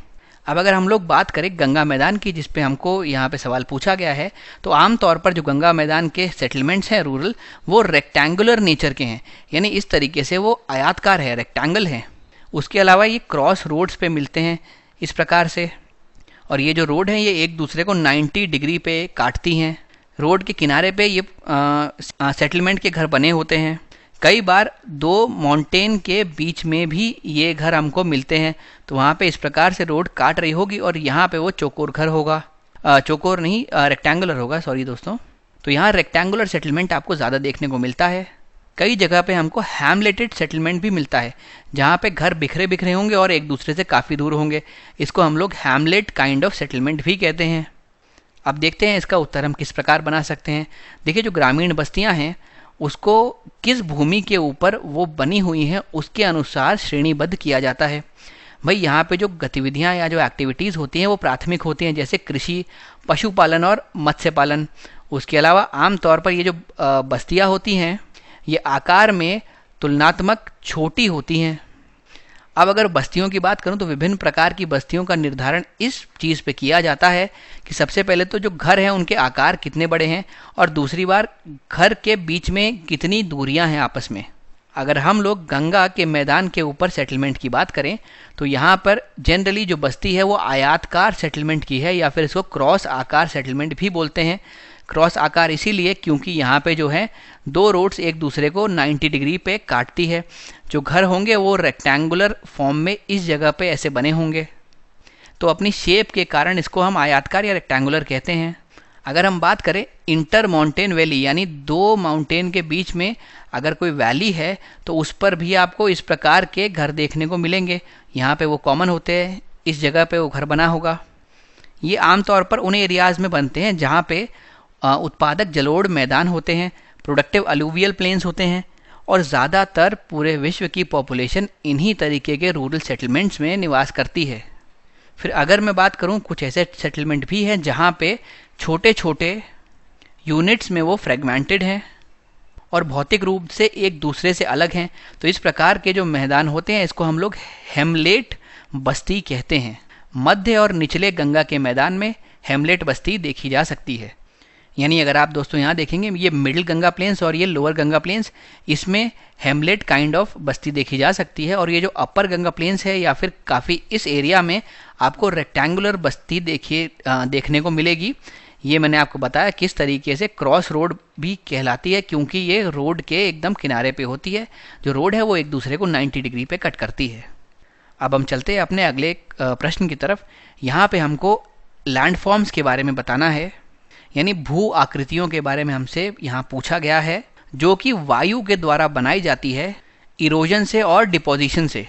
अब अगर हम लोग बात करें गंगा मैदान की, जिस पे हमको यहाँ पे सवाल पूछा गया है, तो आमतौर पर जो गंगा मैदान के सेटलमेंट्स हैं रूरल, वो रेक्टेंगुलर नेचर के हैं, यानी इस तरीके से वो आयताकार है, रेक्टेंगल है। उसके अलावा ये क्रॉस रोड्स पे मिलते हैं इस प्रकार से, और ये जो रोड हैं ये एक दूसरे को 90 डिग्री पे काटती हैं। रोड के किनारे पे ये सेटलमेंट के घर बने होते हैं। कई बार दो माउंटेन के बीच में भी ये घर हमको मिलते हैं, तो वहाँ पे इस प्रकार से रोड काट रही होगी और यहाँ पे वो चौकोर घर होगा। चौकोर नहीं, रेक्टेंगुलर होगा, सॉरी दोस्तों। तो यहाँ रेक्टेंगुलर सेटलमेंट आपको ज़्यादा देखने को मिलता है। कई जगह पे हमको हैमलेटेड सेटलमेंट भी मिलता है, जहाँ पे घर बिखरे बिखरे होंगे और एक दूसरे से काफ़ी दूर होंगे। इसको हम लोग हैमलेट काइंड ऑफ सेटलमेंट भी कहते हैं। अब देखते हैं इसका उत्तर हम किस प्रकार बना सकते हैं। देखिए, जो ग्रामीण बस्तियाँ हैं उसको किस भूमि के ऊपर वो बनी हुई हैं उसके अनुसार श्रेणीबद्ध किया जाता है। भाई, यहाँ पे जो गतिविधियाँ या जो एक्टिविटीज़ होती हैं वो प्राथमिक होती हैं, जैसे कृषि, पशुपालन और मत्स्य पालन। उसके अलावा आमतौर पर ये जो बस्तियाँ होती हैं ये आकार में तुलनात्मक छोटी होती हैं। अब अगर बस्तियों की बात करूं तो विभिन्न प्रकार की बस्तियों का निर्धारण इस चीज़ पे किया जाता है कि सबसे पहले तो जो घर हैं उनके आकार कितने बड़े हैं, और दूसरी बार घर के बीच में कितनी दूरियां हैं आपस में। अगर हम लोग गंगा के मैदान के ऊपर सेटलमेंट की बात करें तो यहाँ पर जनरली जो बस्ती है वो आयताकार सेटलमेंट की है, या फिर इसको क्रॉस आकार सेटलमेंट भी बोलते हैं। क्रॉस आकार इसीलिए क्योंकि यहाँ पे जो है दो रोड्स एक दूसरे को 90 डिग्री पे काटती है। जो घर होंगे वो रेक्टेंगुलर फॉर्म में इस जगह पे ऐसे बने होंगे, तो अपनी शेप के कारण इसको हम आयताकार या रेक्टेंगुलर कहते हैं। अगर हम बात करें इंटर माउंटेन वैली, यानी दो माउंटेन के बीच में अगर कोई वैली है तो उस पर भी आपको इस प्रकार के घर देखने को मिलेंगे। यहाँ पे वो कॉमन होते हैं, इस जगह पे वो घर बना होगा। ये आमतौर पर उन एरियाज़ में बनते हैं जहाँ पे उत्पादक जलोढ़ मैदान होते हैं, प्रोडक्टिव अलूवियल प्लेन्स होते हैं, और ज़्यादातर पूरे विश्व की पॉपुलेशन इन्हीं तरीके के रूरल सेटलमेंट्स में निवास करती है। फिर अगर मैं बात करूं, कुछ ऐसे सेटलमेंट भी हैं जहां पे छोटे छोटे यूनिट्स में वो फ्रेगमेंटेड हैं और भौतिक रूप से एक दूसरे से अलग हैं। तो इस प्रकार के जो मैदान होते हैं इसको हम लोग हेमलेट बस्ती कहते हैं। मध्य और निचले गंगा के मैदान में हेमलेट बस्ती देखी जा सकती है। यानी अगर आप दोस्तों यहाँ देखेंगे, ये मिडिल गंगा प्लेन्स और ये लोअर गंगा प्लेन्स, इसमें हेमलेट काइंड ऑफ बस्ती देखी जा सकती है। और ये जो अपर गंगा प्लेन्स है या फिर काफ़ी इस एरिया में आपको रेक्टेंगुलर बस्ती देखने को मिलेगी। ये मैंने आपको बताया किस तरीके से क्रॉस रोड भी कहलाती है, क्योंकि ये रोड के एकदम किनारे पे होती है। जो रोड है वो एक दूसरे को 90 डिग्री पे कट करती है। अब हम चलते हैं अपने अगले प्रश्न की तरफ। यहाँ पे हमको लैंडफॉर्म्स के बारे में बताना है, यानी भू आकृतियों के बारे में हमसे यहाँ पूछा गया है, जो कि वायु के द्वारा बनाई जाती है, इरोजन से और डिपोजिशन से।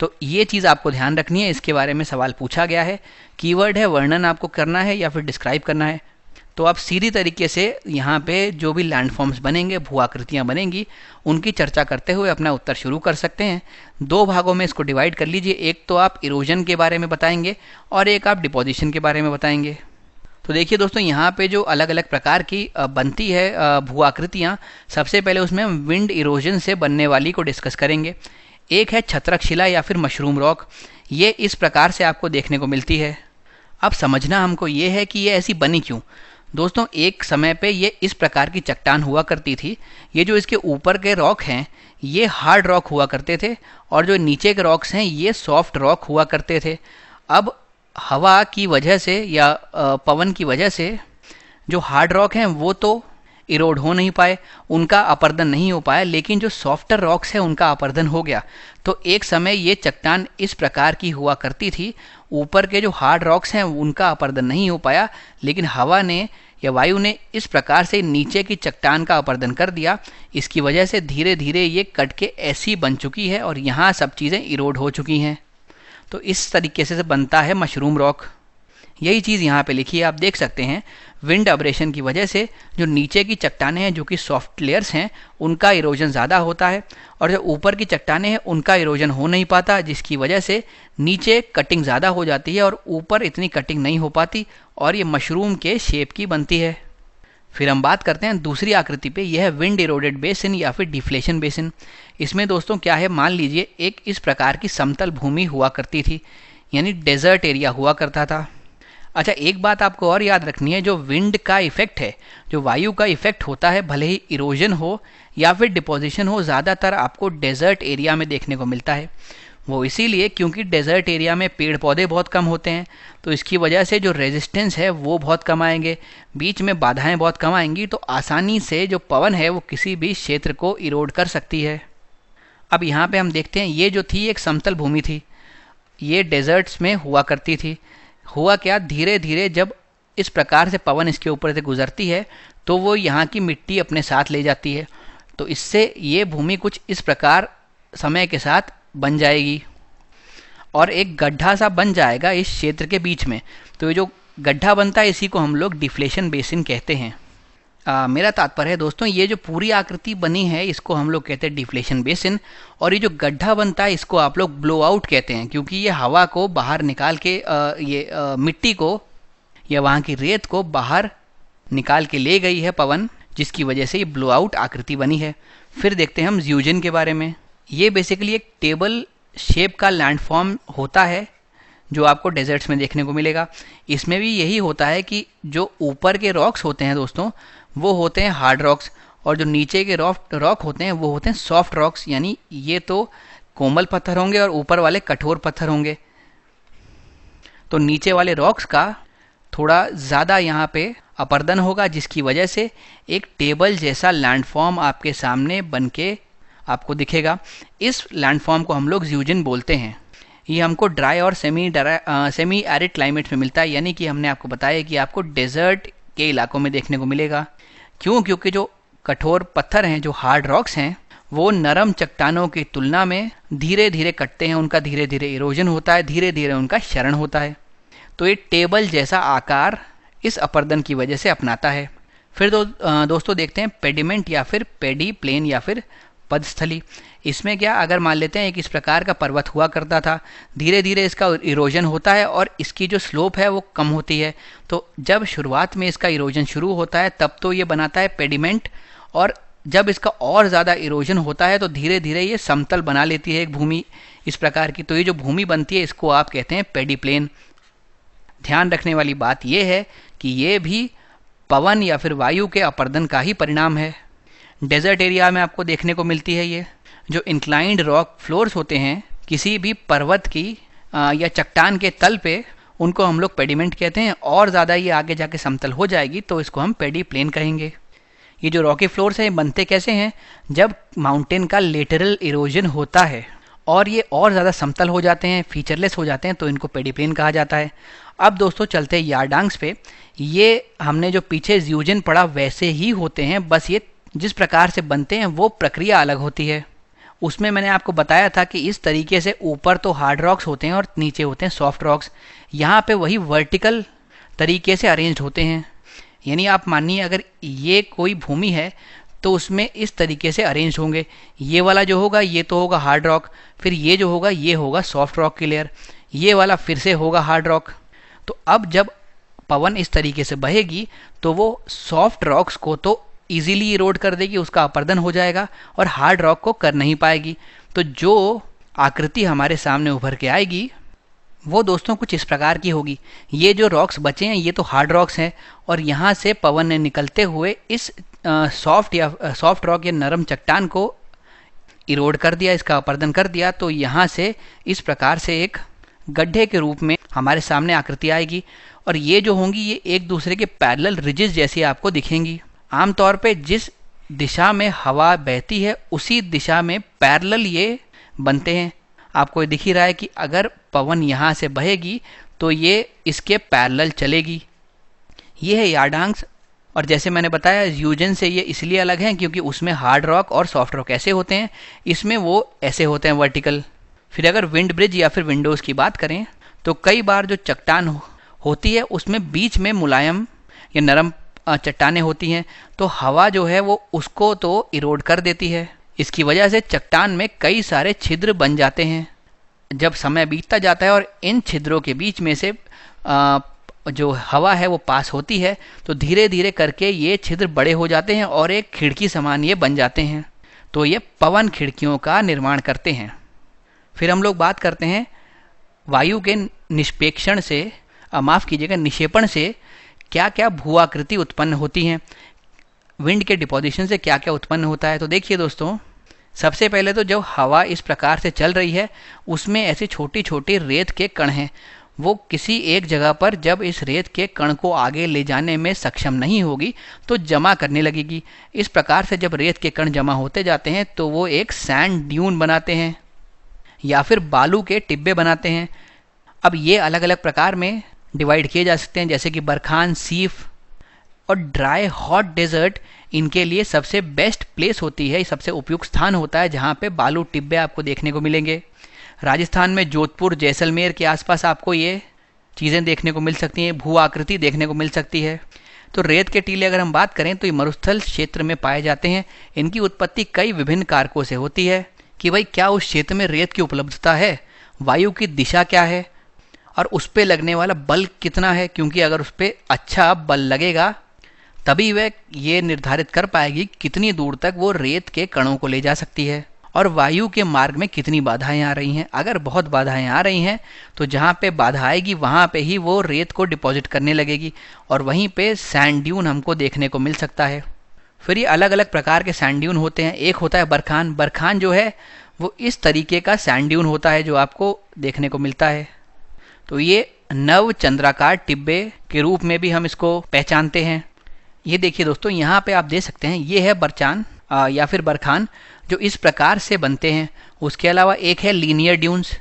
तो ये चीज़ आपको ध्यान रखनी है, इसके बारे में सवाल पूछा गया है। कीवर्ड है वर्णन आपको करना है या फिर डिस्क्राइब करना है। तो आप सीधी तरीके से यहाँ पे जो भी लैंडफॉर्म्स बनेंगे, भू आकृतियाँ बनेंगी, उनकी चर्चा करते हुए अपना उत्तर शुरू कर सकते हैं। दो भागों में इसको डिवाइड कर लीजिए, एक तो आप इरोजन के बारे में बताएंगे और एक आप डिपोजिशन के बारे में बताएंगे। तो देखिए दोस्तों, यहाँ पे जो अलग अलग प्रकार की बनती है भू आकृतियाँ, सबसे पहले उसमें हम विंड इरोजन से बनने वाली को डिस्कस करेंगे। एक है छत्रक शिला या फिर मशरूम रॉक। ये इस प्रकार से आपको देखने को मिलती है। अब समझना हमको ये है कि ये ऐसी बनी क्यों। दोस्तों, एक समय पे ये इस प्रकार की चट्टान हुआ करती थी। ये जो इसके ऊपर के रॉक हैं ये हार्ड रॉक हुआ करते थे, और जो नीचे के रॉक्स हैं ये सॉफ्ट रॉक हुआ करते थे। अब हवा की वजह से या पवन की वजह से जो हार्ड रॉक हैं वो तो इरोड हो नहीं पाए, उनका अपरदन नहीं हो पाया, लेकिन जो सॉफ्टर रॉक्स हैं उनका अपरदन हो गया। तो एक समय ये चट्टान इस प्रकार की हुआ करती थी। ऊपर के जो हार्ड रॉक्स हैं उनका अपरदन नहीं हो पाया, लेकिन हवा ने या वायु ने इस प्रकार से नीचे की चट्टान का अपरदन कर दिया। इसकी वजह से धीरे धीरे ये कट के ऐसी बन चुकी है और यहाँ सब चीज़ें इरोड हो चुकी हैं। तो इस तरीके से बनता है मशरूम रॉक। यही चीज़ यहाँ पे लिखी है, आप देख सकते हैं। विंड अब्रेशन की वजह से जो नीचे की चट्टानें हैं जो कि सॉफ्ट लेयर्स हैं उनका इरोजन ज़्यादा होता है, और जो ऊपर की चट्टानें हैं उनका इरोजन हो नहीं पाता, जिसकी वजह से नीचे कटिंग ज़्यादा हो जाती है और ऊपर इतनी कटिंग नहीं हो पाती और ये मशरूम के शेप की बनती है। फिर हम बात करते हैं दूसरी आकृति पे। यह है विंड इरोडेड बेसिन या फिर डिफ्लेशन बेसिन। इसमें दोस्तों क्या है, मान लीजिए एक इस प्रकार की समतल भूमि हुआ करती थी, यानी डेजर्ट एरिया हुआ करता था। अच्छा, एक बात आपको और याद रखनी है, जो विंड का इफेक्ट है, जो वायु का इफेक्ट होता है, भले ही इरोजन हो या फिर डिपोजिशन हो, ज़्यादातर आपको डेजर्ट एरिया में देखने को मिलता है। वो इसीलिए क्योंकि डेजर्ट एरिया में पेड़ पौधे बहुत कम होते हैं, तो इसकी वजह से जो रेजिस्टेंस है वो बहुत कम आएंगे, बीच में बाधाएं बहुत कम आएंगी, तो आसानी से जो पवन है वो किसी भी क्षेत्र को इरोड कर सकती है। अब यहाँ पे हम देखते हैं, ये जो थी एक समतल भूमि थी, ये डेजर्ट्स में हुआ करती थी। हुआ क्या, धीरे धीरे जब इस प्रकार से पवन इसके ऊपर से गुजरती है तो वो यहाँ की मिट्टी अपने साथ ले जाती है। तो इससे ये भूमि कुछ इस प्रकार समय के साथ बन जाएगी और एक गड्ढा सा बन जाएगा इस क्षेत्र के बीच में। तो ये जो गड्ढा बनता है इसी को हम लोग डिफ्लेशन बेसिन कहते हैं। मेरा तात्पर्य है दोस्तों, ये जो पूरी आकृति बनी है इसको हम लोग कहते हैं डिफ्लेशन बेसिन, और ये जो गड्ढा बनता है इसको आप लोग ब्लो आउट कहते हैं, क्योंकि ये हवा को बाहर निकाल के मिट्टी को या वहाँ की रेत को बाहर निकाल के ले गई है पवन, जिसकी वजह से ये ब्लो आउट आकृति बनी है। फिर देखते हैं हम ज़्यूजन के बारे में। ये बेसिकली एक टेबल शेप का लैंडफॉर्म होता है जो आपको डेजर्ट्स में देखने को मिलेगा। इसमें भी यही होता है कि जो ऊपर के रॉक्स होते हैं दोस्तों वो होते हैं हार्ड रॉक्स, और जो नीचे के रॉक होते हैं वो होते हैं सॉफ्ट रॉक्स, यानी ये तो कोमल पत्थर होंगे और ऊपर वाले कठोर पत्थर होंगे। तो नीचे वाले रॉक्स का थोड़ा ज़्यादा यहाँ पे अपर्दन होगा, जिसकी वजह से एक टेबल जैसा लैंडफॉर्म आपके सामने बन के आपको दिखेगा। इस लैंडफॉर्म को हम लोग ज़्यूजन बोलते हैं। ये हमको ड्राई और सेमी एरिड क्लाइमेट में मिलता है, यानी कि हमने आपको बताया कि आपको डेजर्ट के इलाकों में देखने को मिलेगा। क्यों? क्योंकि जो कठोर पत्थर हैं, जो हार्ड रॉक्स हैं, वो नरम चट्टानों की तुलना में धीरे धीरे कटते हैं, उनका धीरे धीरे इरोजन होता है, धीरे धीरे उनका क्षरण होता है। तो ये टेबल जैसा आकार इस अपर्दन की वजह से अपनाता है। फिर दोस्तों देखते हैं पेडिमेंट या फिर पेडी प्लेन या फिर पदस्थली। इसमें क्या, अगर मान लेते हैं एक इस प्रकार का पर्वत हुआ करता था, धीरे धीरे इसका इरोजन होता है और इसकी जो स्लोप है वो कम होती है। तो जब शुरुआत में इसका इरोजन शुरू होता है तब तो ये बनाता है पेडिमेंट, और जब इसका और ज़्यादा इरोजन होता है तो धीरे धीरे ये समतल बना लेती है एक भूमि इस प्रकार की। तो ये जो भूमि बनती है इसको आप कहते हैं पेडी प्लेन। ध्यान रखने वाली बात यह है कि ये भी पवन या फिर वायु के अपर्दन का ही परिणाम है। डेजर्ट एरिया में आपको देखने को मिलती है ये जो इंक्लाइंड रॉक फ्लोर्स होते हैं किसी भी पर्वत की या चट्टान के तल पे, उनको हम लोग पेडिमेंट कहते हैं। और ज़्यादा ये आगे जाके समतल हो जाएगी तो इसको हम पेडी प्लेन कहेंगे। ये जो रॉकी फ्लोर्स हैं बनते कैसे हैं, जब माउंटेन का लेटरल इरोजन होता है और ये और ज़्यादा समतल हो जाते हैं, फीचरलेस हो जाते हैं, तो इनको पेडी प्लेन कहा जाता है। अब दोस्तों चलते हैं यारडांग्स पे। ये हमने जो पीछे ज़्यूजन पढ़ा वैसे ही होते हैं, बस ये जिस प्रकार से बनते हैं वो प्रक्रिया अलग होती है। उसमें मैंने आपको बताया था कि इस तरीके से ऊपर तो हार्ड रॉक्स होते हैं और नीचे होते हैं सॉफ्ट रॉक्स। यहाँ पे वही वर्टिकल तरीके से अरेंज्ड होते हैं, यानी आप मानिए अगर ये कोई भूमि है तो उसमें इस तरीके से अरेंज होंगे। ये वाला जो होगा ये तो होगा हार्ड रॉक, फिर ये जो होगा ये होगा सॉफ्ट रॉक की लेयर, ये वाला फिर से होगा हार्ड रॉक। तो अब जब पवन इस तरीके से बहेगी तो वो सॉफ्ट रॉक्स को तो इजीली इरोड कर देगी, उसका अपर्दन हो जाएगा, और हार्ड रॉक को कर नहीं पाएगी। तो जो आकृति हमारे सामने उभर के आएगी वो दोस्तों कुछ इस प्रकार की होगी। ये जो रॉक्स बचे हैं ये तो हार्ड रॉक्स हैं, और यहाँ से पवन ने निकलते हुए इस सॉफ्ट रॉक या नरम चट्टान को इरोड कर दिया, इसका अपर्दन कर दिया। तो यहाँ से इस प्रकार से एक गड्ढे के रूप में हमारे सामने आकृति आएगी, और ये जो होंगी ये एक दूसरे के पैरेलल रिजेस जैसी आपको दिखेंगी। आमतौर पे जिस दिशा में हवा बहती है उसी दिशा में पैरेलल ये बनते हैं। आपको ये दिख ही रहा है कि अगर पवन यहाँ से बहेगी तो ये इसके पैरेलल चलेगी। ये है यारडांग्स, और जैसे मैंने बताया ज़्यूजन से ये इसलिए अलग हैं क्योंकि उसमें हार्ड रॉक और सॉफ्ट रॉक ऐसे होते हैं, इसमें वो ऐसे होते हैं वर्टिकल। फिर अगर विंड ब्रिज या फिर विंडोज़ की बात करें तो कई बार जो चट्टान होती है उसमें बीच में मुलायम या नरम चट्टानें होती हैं, तो हवा जो है वो उसको तो इरोड कर देती है। इसकी वजह से चट्टान में कई सारे छिद्र बन जाते हैं। जब समय बीतता जाता है और इन छिद्रों के बीच में से जो हवा है वो पास होती है तो धीरे धीरे करके ये छिद्र बड़े हो जाते हैं और एक खिड़की समान ये बन जाते हैं। तो ये पवन खिड़कियों का निर्माण करते हैं। फिर हम लोग बात करते हैं वायु के निष्पेक्षण से, माफ़ कीजिएगा, निक्षेपण से क्या क्या भू आकृति उत्पन्न होती हैं, विंड के डिपोजिशन से क्या क्या उत्पन्न होता है। तो देखिए दोस्तों, सबसे पहले तो जब हवा इस प्रकार से चल रही है उसमें ऐसी छोटी छोटी रेत के कण हैं, वो किसी एक जगह पर जब इस रेत के कण को आगे ले जाने में सक्षम नहीं होगी तो जमा करने लगेगी। इस प्रकार से जब रेत के कण जमा होते जाते हैं तो वो एक सैंड ड्यून बनाते हैं या फिर बालू के टिब्बे बनाते हैं। अब ये अलग अलग प्रकार में डिवाइड किए जा सकते हैं, जैसे कि बरखान, सीफ और ड्राई हॉट डेजर्ट इनके लिए सबसे बेस्ट प्लेस होती है, सबसे उपयुक्त स्थान होता है जहाँ पे बालू टिब्बे आपको देखने को मिलेंगे। राजस्थान में जोधपुर, जैसलमेर के आसपास आपको ये चीज़ें देखने को मिल सकती हैं, भू आकृति देखने को मिल सकती है। तो रेत के टीले अगर हम बात करें तो ये मरुस्थल क्षेत्र में पाए जाते हैं। इनकी उत्पत्ति कई विभिन्न कारकों से होती है कि भाई क्या उस क्षेत्र में रेत की उपलब्धता है, वायु की दिशा क्या है और उस पर लगने वाला बल कितना है, क्योंकि अगर उस पर अच्छा बल लगेगा तभी वह ये निर्धारित कर पाएगी कितनी दूर तक वो रेत के कणों को ले जा सकती है और वायु के मार्ग में कितनी बाधाएं आ रही हैं। अगर बहुत बाधाएं आ रही हैं तो जहाँ पे बाधा आएगी वहाँ पे ही वो रेत को डिपॉजिट करने लगेगी और वहीं पे सैंड ड्यून हमको देखने को मिल सकता है। फिर ये अलग अलग प्रकार के सैंड ड्यून होते हैं। एक होता है बरखान। बरखान जो है वो इस तरीके का सैंड ड्यून होता है जो आपको देखने को मिलता है। तो ये नव चंद्राकार टिब्बे के रूप में भी हम इसको पहचानते हैं। ये देखिए दोस्तों, यहाँ पे आप देख सकते हैं, ये है बरचान या फिर बरखान जो इस प्रकार से बनते हैं। उसके अलावा एक है लीनियर ड्यून्स,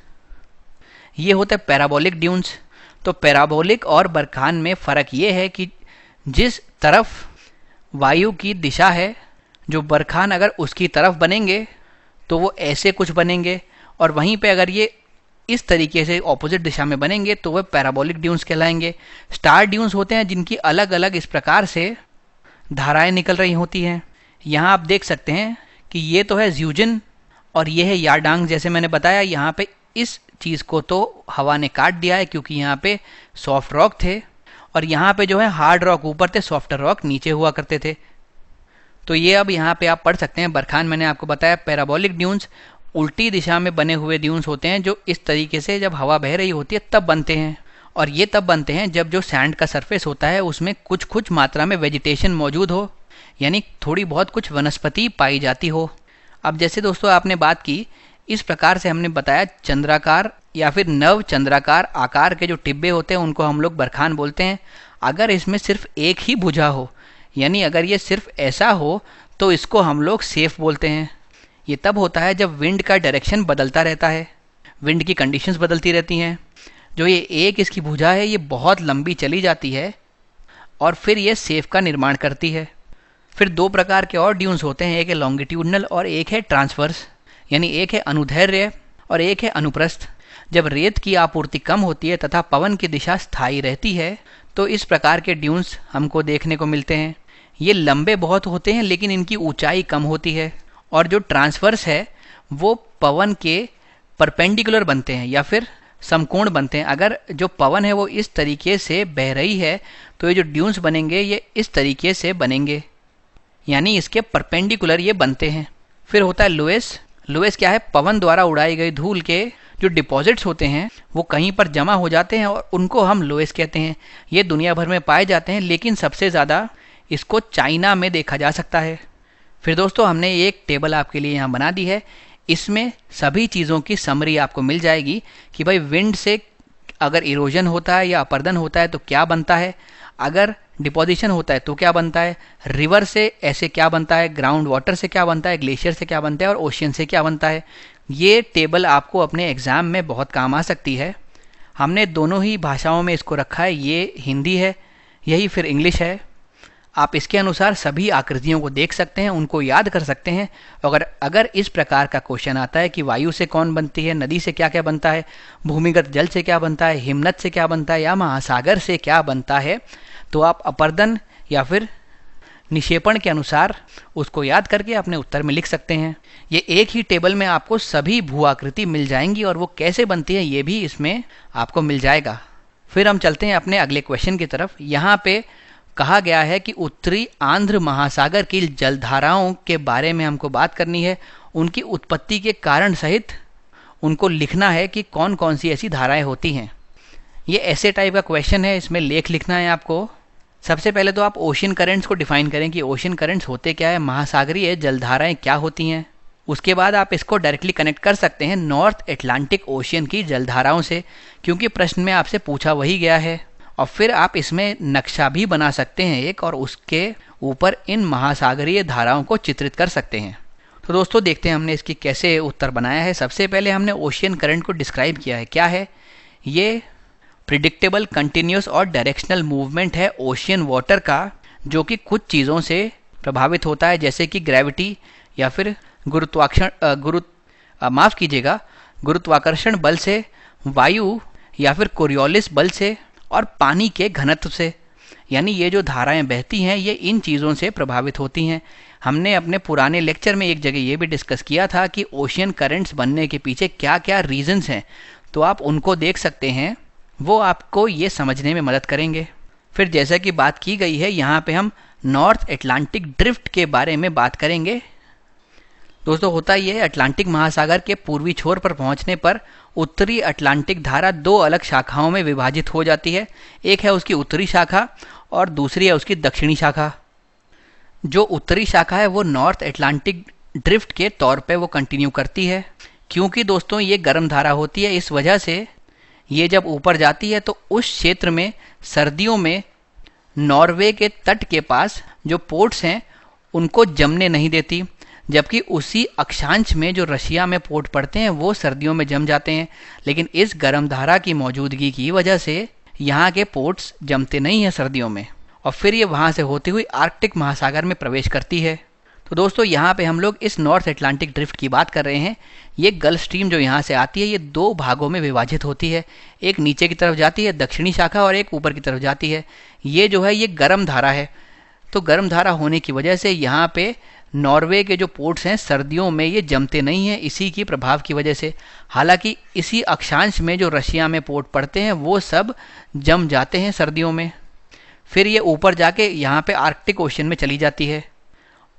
ये होता है पैराबोलिक ड्यून्स। तो पैराबोलिक और बरखान में फ़र्क ये है कि जिस तरफ वायु की दिशा है, जो बरखान अगर उसकी तरफ बनेंगे तो वो ऐसे कुछ बनेंगे और वहीं पे अगर ये इस तरीके से ऑपोजिट दिशा में बनेंगे तो वह पैराबोलिक ड्यून्स कहलाएंगे। स्टार ड्यून्स होते हैं जिनकी अलग अलग इस प्रकार से धाराएं निकल रही होती हैं। यहाँ आप देख सकते हैं कि ये तो है ज्यूजिन और ये है यारडांग। जैसे मैंने बताया, यहाँ पे इस चीज़ को तो हवा ने काट दिया है क्योंकि यहाँ पे सॉफ्ट रॉक थे और यहाँ पे जो है हार्ड रॉक ऊपर थे, सॉफ्टर रॉक नीचे हुआ करते थे। तो ये अब यहाँ पे आप पढ़ सकते हैं बरखान। मैंने आपको बताया पैराबोलिक ड्यून्स उल्टी दिशा में बने हुए ड्यून्स होते हैं जो इस तरीके से जब हवा बह रही होती है तब बनते हैं और ये तब बनते हैं जब जो सैंड का सरफेस होता है उसमें कुछ कुछ मात्रा में वेजिटेशन मौजूद हो, यानी थोड़ी बहुत कुछ वनस्पति पाई जाती हो। अब जैसे दोस्तों आपने बात की, इस प्रकार से हमने बताया चंद्राकार या फिर नव चंद्राकार आकार के जो टिब्बे होते हैं उनको हम लोग बरखान बोलते हैं। अगर इसमें सिर्फ एक ही भुजा हो, यानी अगर ये सिर्फ ऐसा हो तो इसको हम लोग सेफ बोलते हैं। ये तब होता है जब विंड का डायरेक्शन बदलता रहता है, विंड की कंडीशंस बदलती रहती हैं। जो ये एक इसकी भुजा है ये बहुत लंबी चली जाती है और फिर ये सेफ का निर्माण करती है। फिर दो प्रकार के और ड्यून्स होते हैं, एक है लॉन्गिट्यूडनल और एक है ट्रांसवर्स, यानी एक है अनुदैर्ध्य और एक है अनुप्रस्थ। जब रेत की आपूर्ति कम होती है तथा पवन की दिशा स्थायी रहती है तो इस प्रकार के ड्यून्स हमको देखने को मिलते हैं। ये लंबे बहुत होते हैं लेकिन इनकी ऊंचाई कम होती है। और जो ट्रांसवर्स है वो पवन के परपेंडिकुलर बनते हैं या फिर समकोण बनते हैं। अगर जो पवन है वो इस तरीके से बह रही है तो ये जो ड्यून्स बनेंगे ये इस तरीके से बनेंगे, यानी इसके परपेंडिकुलर ये बनते हैं। फिर होता है लोएस। लोएस क्या है? पवन द्वारा उड़ाई गई धूल के जो डिपॉजिट्स होते हैं वो कहीं पर जमा हो जाते हैं और उनको हम लोएस कहते हैं। ये दुनिया भर में पाए जाते हैं लेकिन सबसे ज़्यादा इसको चाइना में देखा जा सकता है। फिर दोस्तों हमने एक टेबल आपके लिए यहाँ बना दी है, इसमें सभी चीज़ों की समरी आपको मिल जाएगी कि भाई विंड से अगर इरोजन होता है या अपर्दन होता है तो क्या बनता है, अगर डिपोजिशन होता है तो क्या बनता है, रिवर से ऐसे क्या बनता है, ग्राउंड वाटर से क्या बनता है, ग्लेशियर से क्या बनता है और ओशियन से क्या बनता है। ये टेबल आपको अपने एग्ज़ाम में बहुत काम आ सकती है। हमने दोनों ही भाषाओं में इसको रखा है, ये हिंदी है, यही फिर इंग्लिश है। आप इसके अनुसार सभी आकृतियों को देख सकते हैं, उनको याद कर सकते हैं। अगर इस प्रकार का क्वेश्चन आता है कि वायु से कौन बनती है, नदी से क्या क्या बनता है, भूमिगत जल से क्या बनता है, हिमनद से क्या बनता है या महासागर से क्या बनता है, तो आप अपर्दन या फिर निक्षेपण के अनुसार उसको याद करके अपने उत्तर में लिख सकते हैं। ये एक ही टेबल में आपको सभी भू आकृति मिल जाएंगी और वो कैसे बनती है ये भी इसमें आपको मिल जाएगा। फिर हम चलते हैं अपने अगले क्वेश्चन की तरफ। यहाँ पे कहा गया है कि उत्तरी आंध्र महासागर की जलधाराओं के बारे में हमको बात करनी है, उनकी उत्पत्ति के कारण सहित उनको लिखना है कि कौन कौन सी ऐसी धाराएं होती हैं। ये ऐसे टाइप का क्वेश्चन है, इसमें लेख लिखना है आपको। सबसे पहले तो आप ओशियन करेंट्स को डिफाइन करें कि ओशियन करेंट्स होते क्या है, महासागरीय जलधाराएं क्या होती हैं। उसके बाद आप इसको डायरेक्टली कनेक्ट कर सकते हैं नॉर्थ एटलांटिक ओशियन की जलधाराओं से, क्योंकि प्रश्न में आपसे पूछा वही गया है। और फिर आप इसमें नक्शा भी बना सकते हैं एक, और उसके ऊपर इन महासागरीय धाराओं को चित्रित कर सकते हैं। तो दोस्तों देखते हैं हमने इसकी कैसे उत्तर बनाया है। सबसे पहले हमने ओशियन करंट को डिस्क्राइब किया है। क्या है ये? प्रिडिक्टेबल, कंटिन्यूस और डायरेक्शनल मूवमेंट है ओशियन वाटर का, जो कि कुछ चीज़ों से प्रभावित होता है, जैसे कि ग्रेविटी या फिर गुरुत्वाकर्षण बल से, वायु या फिर कोरियोलिस बल से और पानी के घनत्व से। यानी ये जो धाराएं बहती हैं ये इन चीज़ों से प्रभावित होती हैं। हमने अपने पुराने लेक्चर में एक जगह ये भी डिस्कस किया था कि ओशियन करंट्स बनने के पीछे क्या क्या रीजंस हैं, तो आप उनको देख सकते हैं, वो आपको ये समझने में मदद करेंगे। फिर जैसा कि बात की गई है, यहाँ पे हम नॉर्थ अटलांटिक ड्रिफ्ट के बारे में बात करेंगे। दोस्तों होता ये है, अटलांटिक महासागर के पूर्वी छोर पर पहुंचने पर उत्तरी अटलांटिक धारा दो अलग शाखाओं में विभाजित हो जाती है। एक है उसकी उत्तरी शाखा और दूसरी है उसकी दक्षिणी शाखा। जो उत्तरी शाखा है वो नॉर्थ अटलांटिक ड्रिफ्ट के तौर पे वो कंटिन्यू करती है। क्योंकि दोस्तों ये गर्म धारा होती है, इस वजह से ये जब ऊपर जाती है तो उस क्षेत्र में सर्दियों में नॉर्वे के तट के पास जो पोर्ट्स हैं उनको जमने नहीं देती, जबकि उसी अक्षांश में जो रशिया में पोर्ट पड़ते हैं वो सर्दियों में जम जाते हैं। लेकिन इस गर्म धारा की मौजूदगी की वजह से यहाँ के पोर्ट्स जमते नहीं हैं सर्दियों में, और फिर ये वहाँ से होती हुई आर्कटिक महासागर में प्रवेश करती है। तो दोस्तों यहाँ पे हम लोग इस नॉर्थ अटलांटिक ड्रिफ्ट की बात कर रहे हैं। ये गल्फ स्ट्रीम जो यहाँ से आती है ये दो भागों में विभाजित होती है, एक नीचे की तरफ जाती है दक्षिणी शाखा और एक ऊपर की तरफ जाती है। ये जो है ये गर्म धारा है, तो गर्म धारा होने की वजह से यहाँ पे नॉर्वे के जो पोर्ट्स हैं सर्दियों में ये जमते नहीं हैं, इसी की प्रभाव की वजह से। हालांकि इसी अक्षांश में जो रशिया में पोर्ट पड़ते हैं वो सब जम जाते हैं सर्दियों में। फिर ये ऊपर जाके यहाँ पे आर्कटिक ओशन में चली जाती है।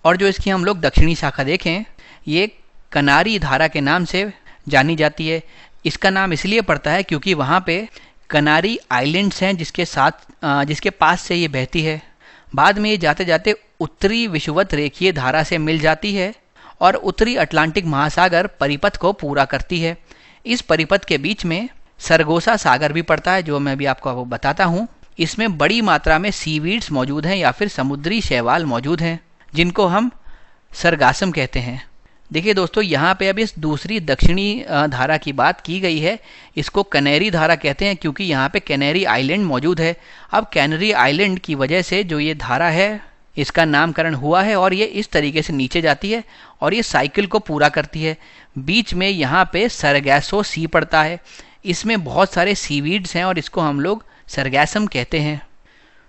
और जो इसकी हम लोग दक्षिणी शाखा देखें, ये कनारी धारा के नाम से जानी जाती है। इसका नाम इसलिए पड़ता है क्योंकि वहाँ पे कनारी आइलैंड्स हैं जिसके पास से ये बहती है। बाद में ये जाते जाते उत्तरी विषुवत रेखीय धारा से मिल जाती है और उत्तरी अटलांटिक महासागर परिपथ को पूरा करती है। इस परिपथ के बीच में सरगोसा सागर भी पड़ता है, जो मैं अभी आपको बताता हूँ। इसमें बड़ी मात्रा में सीवीड्स मौजूद हैं या फिर समुद्री शैवाल मौजूद हैं, जिनको हम सरगासम कहते हैं। देखिए दोस्तों, यहाँ पे अब इस दूसरी दक्षिणी धारा की बात की गई है। इसको कैनरी धारा कहते हैं क्योंकि यहाँ पे कैनरी आइलैंड मौजूद है। अब कैनरी आइलैंड की वजह से जो ये धारा है इसका नामकरण हुआ है और ये इस तरीके से नीचे जाती है और ये साइकिल को पूरा करती है। बीच में यहाँ पे सरगैसो सी पड़ता है, इसमें बहुत सारे सीवीड्स हैं और इसको हम लोग सरगैसम कहते हैं।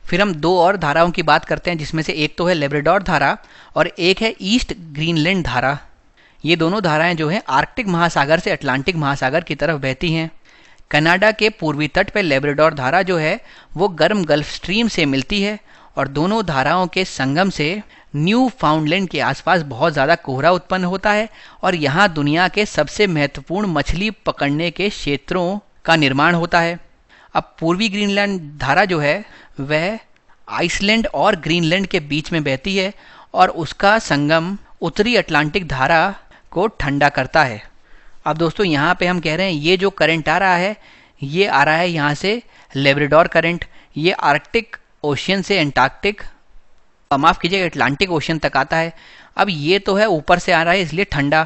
फिर हम दो और धाराओं की बात करते हैं, जिसमें से एक तो है लेब्राडोर धारा और एक है ईस्ट ग्रीनलैंड धारा। ये दोनों धाराएं जो हैं आर्कटिक महासागर से अटलांटिक महासागर की तरफ बहती हैं। कनाडा के पूर्वी तट पर लेब्राडोर धारा जो है वो गर्म गल्फ स्ट्रीम से मिलती है और दोनों धाराओं के संगम से न्यू फाउंडलैंड के आसपास बहुत ज़्यादा कोहरा उत्पन्न होता है और यहाँ दुनिया के सबसे महत्वपूर्ण मछली पकड़ने के क्षेत्रों का निर्माण होता है। अब पूर्वी ग्रीनलैंड धारा जो है वह आइसलैंड और ग्रीनलैंड के बीच में बहती है और उसका संगम उत्तरी अटलांटिक धारा को ठंडा करता है। अब दोस्तों यहाँ पे हम कह रहे हैं ये जो करंट आ रहा है ये आ रहा है यहाँ से लेब्राडोर करंट। ये आर्कटिक ओशियन से अटलांटिक ओशियन तक आता है। अब ये तो है ऊपर से आ रहा है इसलिए ठंडा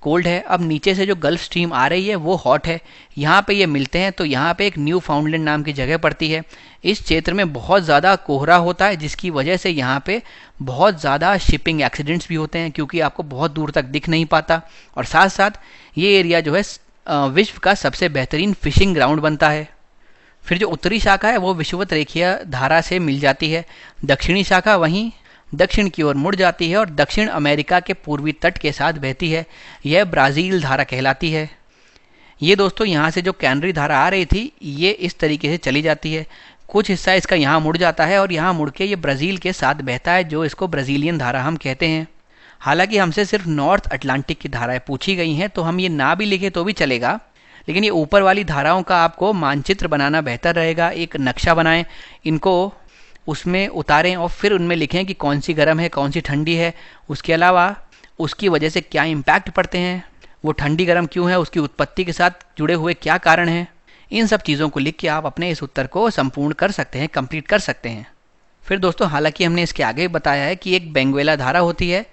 कोल्ड है। अब नीचे से जो गल्फ स्ट्रीम आ रही है वो हॉट है। यहाँ पे ये मिलते हैं तो यहाँ पे एक न्यू फाउंडलैंड नाम की जगह पड़ती है। इस क्षेत्र में बहुत ज़्यादा कोहरा होता है जिसकी वजह से यहाँ पे बहुत ज़्यादा शिपिंग एक्सीडेंट्स भी होते हैं क्योंकि आपको बहुत दूर तक दिख नहीं पाता। और साथ साथ ये एरिया जो है विश्व का सबसे बेहतरीन फिशिंग ग्राउंड बनता है। फिर जो उत्तरी शाखा है वो विषुवत रेखीय धारा से मिल जाती है। दक्षिणी शाखा वहीं दक्षिण की ओर मुड़ जाती है और दक्षिण अमेरिका के पूर्वी तट के साथ बहती है। यह ब्राज़ील धारा कहलाती है। ये दोस्तों यहाँ से जो कैनरी धारा आ रही थी ये इस तरीके से चली जाती है। कुछ हिस्सा इसका यहाँ मुड़ जाता है और यहाँ मुड़ के ये ब्राज़ील के साथ बहता है, जो इसको ब्राज़ीलियन धारा हम कहते हैं। हालांकि हमसे सिर्फ नॉर्थ अटलांटिक की धाराएं पूछी गई हैं तो हम ये ना भी लिखे तो भी चलेगा, लेकिन ये ऊपर वाली धाराओं का आपको मानचित्र बनाना बेहतर रहेगा। एक नक्शा बनाएं, इनको उसमें उतारें और फिर उनमें लिखें कि कौन सी गर्म है कौन सी ठंडी है, उसके अलावा उसकी वजह से क्या इम्पैक्ट पड़ते हैं, वो ठंडी गर्म क्यों है, उसकी उत्पत्ति के साथ जुड़े हुए क्या कारण हैं। इन सब चीज़ों को लिख के आप अपने इस उत्तर को संपूर्ण कर सकते हैं, कंप्लीट कर सकते हैं। फिर दोस्तों हालांकि हमने इसके आगे बताया है कि एक बेंगुएला धारा होती है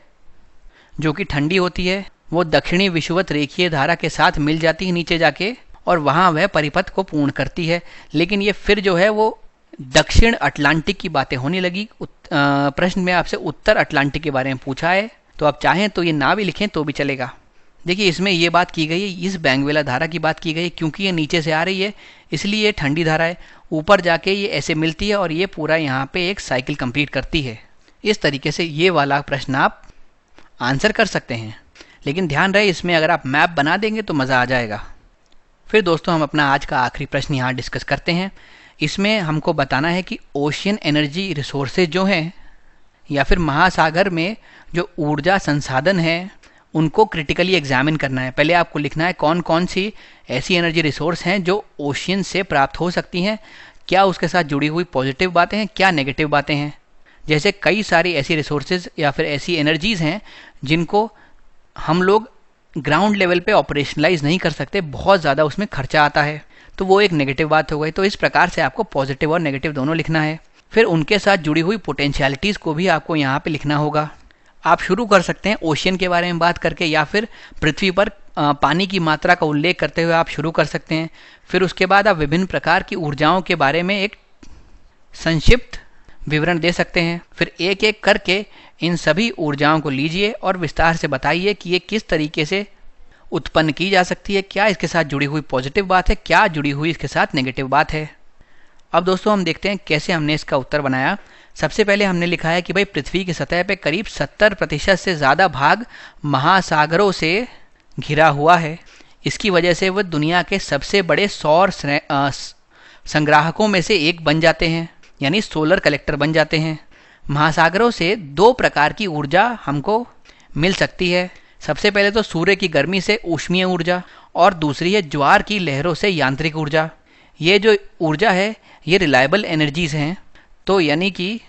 जो कि ठंडी होती है। वो दक्षिणी विषुवत रेखीय धारा के साथ मिल जाती है नीचे जाके और वहाँ वह परिपथ को पूर्ण करती है। लेकिन ये फिर जो है वो दक्षिण अटलांटिक की बातें होने लगी। प्रश्न में आपसे उत्तर अटलांटिक के बारे में पूछा है, तो आप चाहें तो ये ना भी लिखें तो भी चलेगा। देखिए इसमें ये बात की गई है, इस बैंगवेला धारा की बात की गई है, क्योंकि ये नीचे से आ रही है इसलिए ये ठंडी धारा है, ऊपर जाके ये ऐसे मिलती है और ये पूरा यहाँ पे एक साइकिल कंप्लीट करती है। इस तरीके से ये वाला प्रश्न आप आंसर कर सकते हैं, लेकिन ध्यान रहे इसमें अगर आप मैप बना देंगे तो मज़ा आ जाएगा। फिर दोस्तों हम अपना आज का आखिरी प्रश्न यहाँ डिस्कस करते हैं। इसमें हमको बताना है कि ओशियन एनर्जी रिसोर्सेज जो हैं या फिर महासागर में जो ऊर्जा संसाधन हैं उनको क्रिटिकली एग्जामिन करना है। पहले आपको लिखना है कौन कौन सी ऐसी एनर्जी रिसोर्स हैं जो ओशियन से प्राप्त हो सकती हैं, क्या उसके साथ जुड़ी हुई पॉजिटिव बातें हैं, क्या नेगेटिव बातें हैं। जैसे कई सारी ऐसी रिसोर्सेज या फिर ऐसी एनर्जीज़ हैं जिनको हम लोग ग्राउंड लेवल पे ऑपरेशनलाइज नहीं कर सकते, बहुत ज़्यादा उसमें खर्चा आता है, तो वो एक नेगेटिव बात हो गई। तो इस प्रकार से आपको पॉजिटिव और नेगेटिव दोनों लिखना है। फिर उनके साथ जुड़ी हुई पोटेंशियलिटीज़ को भी आपको यहाँ पे लिखना होगा। आप शुरू कर सकते हैं ओशियन के बारे में बात करके, या फिर पृथ्वी पर पानी की मात्रा का उल्लेख करते हुए आप शुरू कर सकते हैं। फिर उसके बाद आप विभिन्न प्रकार की ऊर्जाओं के बारे में एक संक्षिप्त विवरण दे सकते हैं। फिर एक एक करके इन सभी ऊर्जाओं को लीजिए और विस्तार से बताइए कि ये किस तरीके से उत्पन्न की जा सकती है, क्या इसके साथ जुड़ी हुई पॉजिटिव बात है, क्या जुड़ी हुई इसके साथ नेगेटिव बात है। अब दोस्तों हम देखते हैं कैसे हमने इसका उत्तर बनाया। सबसे पहले हमने लिखा है कि भाई पृथ्वी की सतह पे करीब 70% से ज़्यादा भाग महासागरों से घिरा हुआ है। इसकी वजह से वह दुनिया के सबसे बड़े सौर संग्राहकों में से एक बन जाते हैं, यानी सोलर कलेक्टर बन जाते हैं। महासागरों से दो प्रकार की ऊर्जा हमको मिल सकती है। सबसे पहले तो सूर्य की गर्मी से ऊष्मीय ऊर्जा, और दूसरी है ज्वार की लहरों से यांत्रिक ऊर्जा। ये जो ऊर्जा है ये रिलायबल एनर्जीज़ हैं, तो यानी कि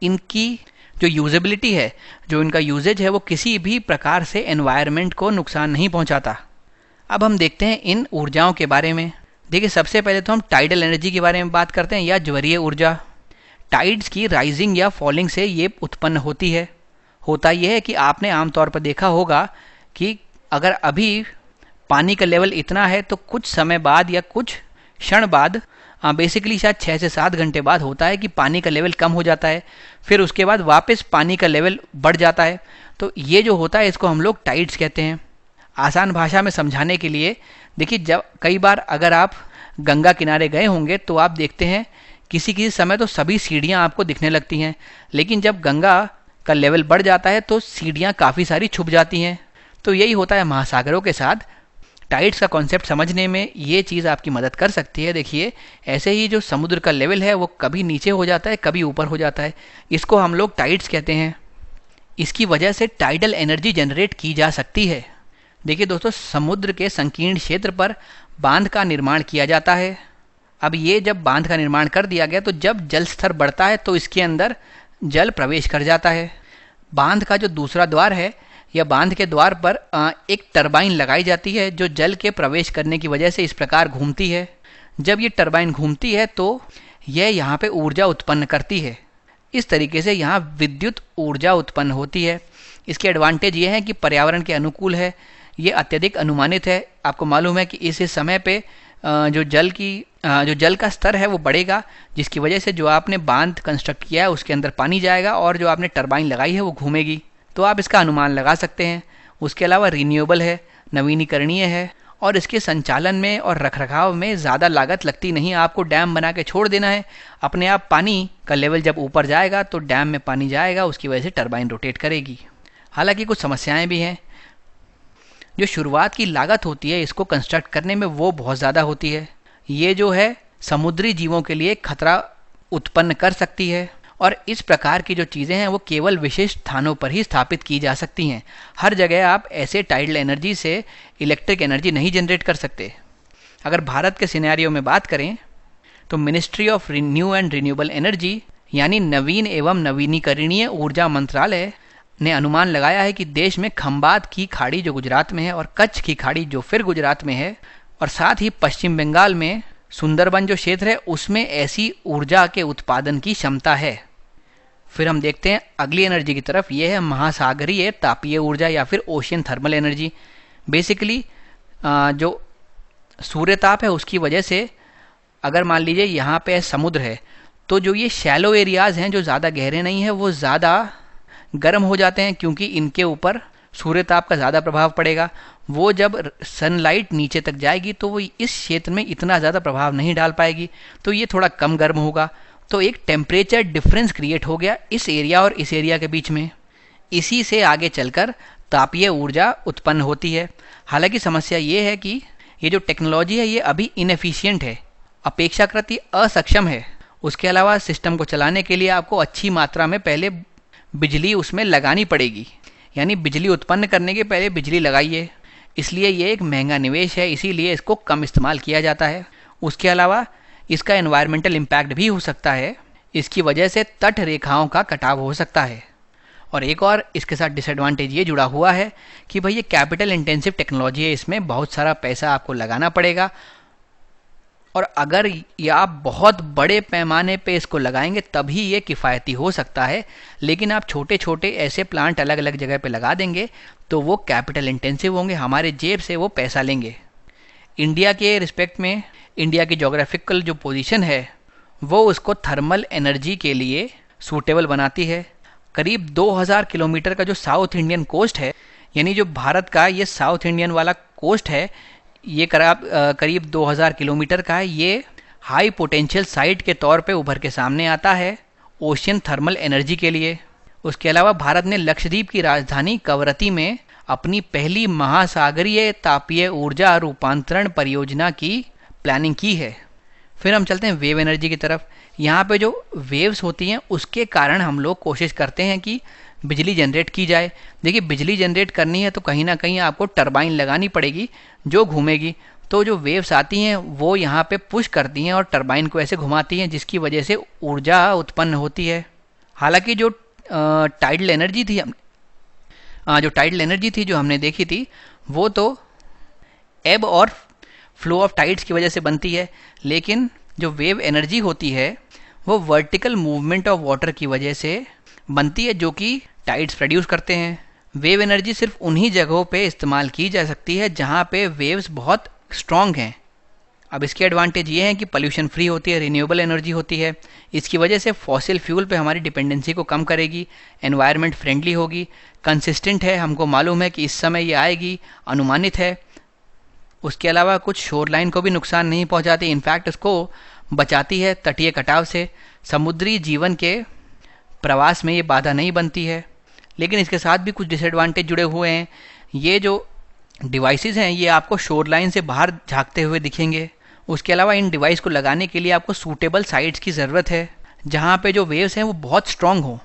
इनकी जो यूजेबिलिटी है, जो इनका यूजेज है, वो किसी भी प्रकार से एनवायरनमेंट को नुकसान नहीं पहुंचाता। अब हम देखते हैं इन ऊर्जाओं के बारे में। देखिए सबसे पहले तो हम टाइडल एनर्जी के बारे में बात करते हैं, या ज्वरीय ऊर्जा। टाइड्स की राइजिंग या फॉलिंग से ये उत्पन्न होती है। होता यह है कि आपने आमतौर पर देखा होगा कि अगर अभी पानी का लेवल इतना है तो कुछ समय बाद या कुछ क्षण बाद, बेसिकली शायद 6 से 7 घंटे बाद होता है कि पानी का लेवल कम हो जाता है, फिर उसके बाद वापस पानी का लेवल बढ़ जाता है। तो ये जो होता है इसको हम लोग टाइड्स कहते हैं। आसान भाषा में समझाने के लिए देखिए, जब कई बार अगर आप गंगा किनारे गए होंगे तो आप देखते हैं किसी किसी समय तो सभी सीढ़ियाँ आपको दिखने लगती हैं, लेकिन जब गंगा का लेवल बढ़ जाता है तो सीढ़ियाँ काफ़ी सारी छुप जाती हैं। तो यही होता है महासागरों के साथ। टाइड्स का कॉन्सेप्ट समझने में ये चीज़ आपकी मदद कर सकती है। देखिए ऐसे ही जो समुद्र का लेवल है वो कभी नीचे हो जाता है, कभी ऊपर हो जाता है, इसको हम लोग टाइड्स कहते हैं। इसकी वजह से टाइडल एनर्जी जनरेट की जा सकती है। देखिए दोस्तों, समुद्र के संकीर्ण क्षेत्र पर बांध का निर्माण किया जाता है। अब ये जब बांध का निर्माण कर दिया गया तो जब जल स्तर बढ़ता है तो इसके अंदर जल प्रवेश कर जाता है। बांध का जो दूसरा द्वार है या बांध के द्वार पर एक टरबाइन लगाई जाती है जो जल के प्रवेश करने की वजह से इस प्रकार घूमती है। जब ये टरबाइन घूमती है तो यह यहाँ पे ऊर्जा उत्पन्न करती है। इस तरीके से यहाँ विद्युत ऊर्जा उत्पन्न होती है। इसके एडवांटेज ये हैं कि पर्यावरण के अनुकूल है, ये अत्यधिक अनुमानित है। आपको मालूम है कि इस समय पे जो जल का स्तर है वो बढ़ेगा, जिसकी वजह से जो आपने बांध कंस्ट्रक्ट किया है उसके अंदर पानी जाएगा और जो आपने टरबाइन लगाई है वो घूमेगी। तो आप इसका अनुमान लगा सकते हैं। उसके अलावा रिन्यूएबल है, नवीनीकरणीय है, और इसके संचालन में और रखरखाव में ज़्यादा लागत लगती नहीं। आपको डैम बना के छोड़ देना है, अपने आप पानी का लेवल जब ऊपर जाएगा तो डैम में पानी जाएगा, उसकी वजह से टरबाइन रोटेट करेगी। हालांकि कुछ समस्याएं भी हैं। जो शुरुआत की लागत होती है इसको कंस्ट्रक्ट करने में वो बहुत ज़्यादा होती है। ये जो है समुद्री जीवों के लिए खतरा उत्पन्न कर सकती है, और इस प्रकार की जो चीज़ें हैं वो केवल विशिष्ट स्थानों पर ही स्थापित की जा सकती हैं। हर जगह आप ऐसे टाइडल एनर्जी से इलेक्ट्रिक एनर्जी नहीं जनरेट कर सकते। अगर भारत के सिनेरियो में बात करें तो ministry of new and renewable energy यानी नवीन एवं नवीनीकरणीय ऊर्जा मंत्रालय ने अनुमान लगाया है कि देश में खंबात की खाड़ी जो गुजरात में है और कच्छ की खाड़ी जो फिर गुजरात में है, और साथ ही पश्चिम बंगाल में सुंदरबन जो क्षेत्र है उसमें ऐसी ऊर्जा के उत्पादन की क्षमता है। फिर हम देखते हैं अगली एनर्जी की तरफ, ये है महासागरीय तापीय ऊर्जा या फिर ओशियन थर्मल एनर्जी। बेसिकली जो सूर्यताप है उसकी वजह से अगर मान लीजिए यहाँ पे समुद्र है तो जो ये शैलो एरियाज़ हैं जो ज़्यादा गहरे नहीं हैं वो ज़्यादा गर्म हो जाते हैं, क्योंकि इनके ऊपर सूर्यताप का ज़्यादा प्रभाव पड़ेगा। वो जब सनलाइट नीचे तक जाएगी तो वो इस क्षेत्र में इतना ज़्यादा प्रभाव नहीं डाल पाएगी, तो ये थोड़ा कम गर्म होगा। तो एक टेम्परेचर डिफरेंस क्रिएट हो गया इस एरिया और इस एरिया के बीच में। इसी से आगे चलकर तापीय ऊर्जा उत्पन्न होती है। हालांकि समस्या ये है कि ये जो टेक्नोलॉजी है ये अभी इनएफिशिएंट है, अपेक्षाकृत ही असक्षम है। उसके अलावा सिस्टम को चलाने के लिए आपको अच्छी मात्रा में पहले बिजली उसमें लगानी पड़ेगी, यानी बिजली उत्पन्न करने के पहले बिजली लगाइए। इसलिए ये एक महंगा निवेश है, इसीलिए इसको कम इस्तेमाल किया जाता है। उसके अलावा इसका एनवायरमेंटल इम्पैक्ट भी हो सकता है, इसकी वजह से तट रेखाओं का कटाव हो सकता है। और एक और इसके साथ डिसएडवांटेज ये जुड़ा हुआ है कि भाई ये कैपिटल इंटेंसिव टेक्नोलॉजी है, इसमें बहुत सारा पैसा आपको लगाना पड़ेगा। और अगर ये आप बहुत बड़े पैमाने पे इसको लगाएंगे तभी ये किफ़ायती हो सकता है, लेकिन आप छोटे छोटे ऐसे प्लांट अलग अलग जगह पे लगा देंगे तो वो कैपिटल इंटेंसिव होंगे, हमारे जेब से वो पैसा लेंगे। इंडिया के रिस्पेक्ट में इंडिया की जोग्राफिकल जो पोजीशन है वो उसको थर्मल एनर्जी के लिए सूटेबल बनाती है। करीब 2000 किलोमीटर का जो साउथ इंडियन कोस्ट है, यानी जो भारत का ये साउथ इंडियन वाला कोस्ट है, ये करीब 2000 किलोमीटर का है। ये हाई पोटेंशियल साइट के तौर पे उभर के सामने आता है ओशियन थर्मल एनर्जी के लिए। उसके अलावा भारत ने लक्षद्वीप की राजधानी कवरत्ती में अपनी पहली महासागरीय तापीय ऊर्जा रूपांतरण परियोजना की प्लानिंग की है। फिर हम चलते हैं वेव एनर्जी की तरफ। यहाँ पे जो वेव्स होती हैं उसके कारण हम लोग कोशिश करते हैं कि बिजली जनरेट की जाए। देखिए, बिजली जनरेट करनी है तो कहीं ना कहीं आपको टरबाइन लगानी पड़ेगी जो घूमेगी। तो जो वेव्स आती हैं वो यहाँ पे पुश करती हैं और टरबाइन को ऐसे घुमाती हैं, जिसकी वजह से ऊर्जा उत्पन्न होती है। हालांकि जो टाइडल एनर्जी थी जो हमने देखी थी वो तो एब और फ्लो ऑफ टाइड्स की वजह से बनती है, लेकिन जो वेव एनर्जी होती है वो वर्टिकल मूवमेंट ऑफ वाटर की वजह से बनती है, जो कि टाइड्स प्रोड्यूस करते हैं। वेव एनर्जी सिर्फ उन्हीं जगहों पे इस्तेमाल की जा सकती है जहाँ पे वेव्स बहुत स्ट्रॉन्ग हैं। अब इसके एडवांटेज ये हैं कि पोल्यूशन फ्री होती है, रिन्यूएबल एनर्जी होती है। इसकी वजह से फॉसिल फ्यूल पे हमारी डिपेंडेंसी को कम करेगी, एनवायरनमेंट फ्रेंडली होगी, कंसिस्टेंट है, हमको मालूम है कि इस समय ये आएगी, अनुमानित है। उसके अलावा कुछ शोर लाइन को भी नुकसान नहीं पहुंचाती, इनफैक्ट उसको बचाती है तटीय कटाव से। समुद्री जीवन के प्रवास में ये बाधा नहीं बनती है। लेकिन इसके साथ भी कुछ डिसएडवांटेज जुड़े हुए हैं। ये जो डिवाइसेस हैं ये आपको शोर लाइन से बाहर झांकते हुए दिखेंगे। उसके अलावा इन डिवाइस को लगाने के लिए आपको सूटेबल साइट्स की ज़रूरत है जहाँ पे जो वेव्स हैं वो बहुत स्ट्रॉन्ग हो।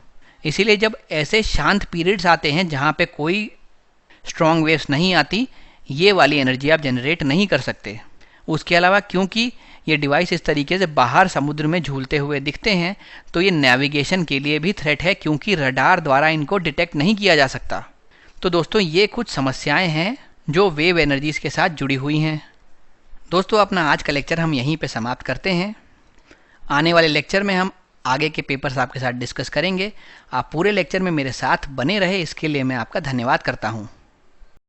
इसीलिए जब ऐसे शांत पीरियड्स आते हैं जहाँ पे कोई स्ट्रॉन्ग वेव्स नहीं आती, ये वाली एनर्जी आप जनरेट नहीं कर सकते। उसके अलावा क्योंकि ये डिवाइस इस तरीके से बाहर समुद्र में झूलते हुए दिखते हैं तो ये नेविगेशन के लिए भी थ्रेट है, क्योंकि रडार द्वारा इनको डिटेक्ट नहीं किया जा सकता। तो दोस्तों ये कुछ समस्याएं हैं जो वेव एनर्जीज के साथ जुड़ी हुई हैं। दोस्तों अपना आज का लेक्चर हम यहीं पे समाप्त करते हैं। आने वाले लेक्चर में हम आगे के पेपर्स आपके साथ डिस्कस करेंगे। आप पूरे लेक्चर में मेरे साथ बने रहे, इसके लिए मैं आपका धन्यवाद करता हूँ।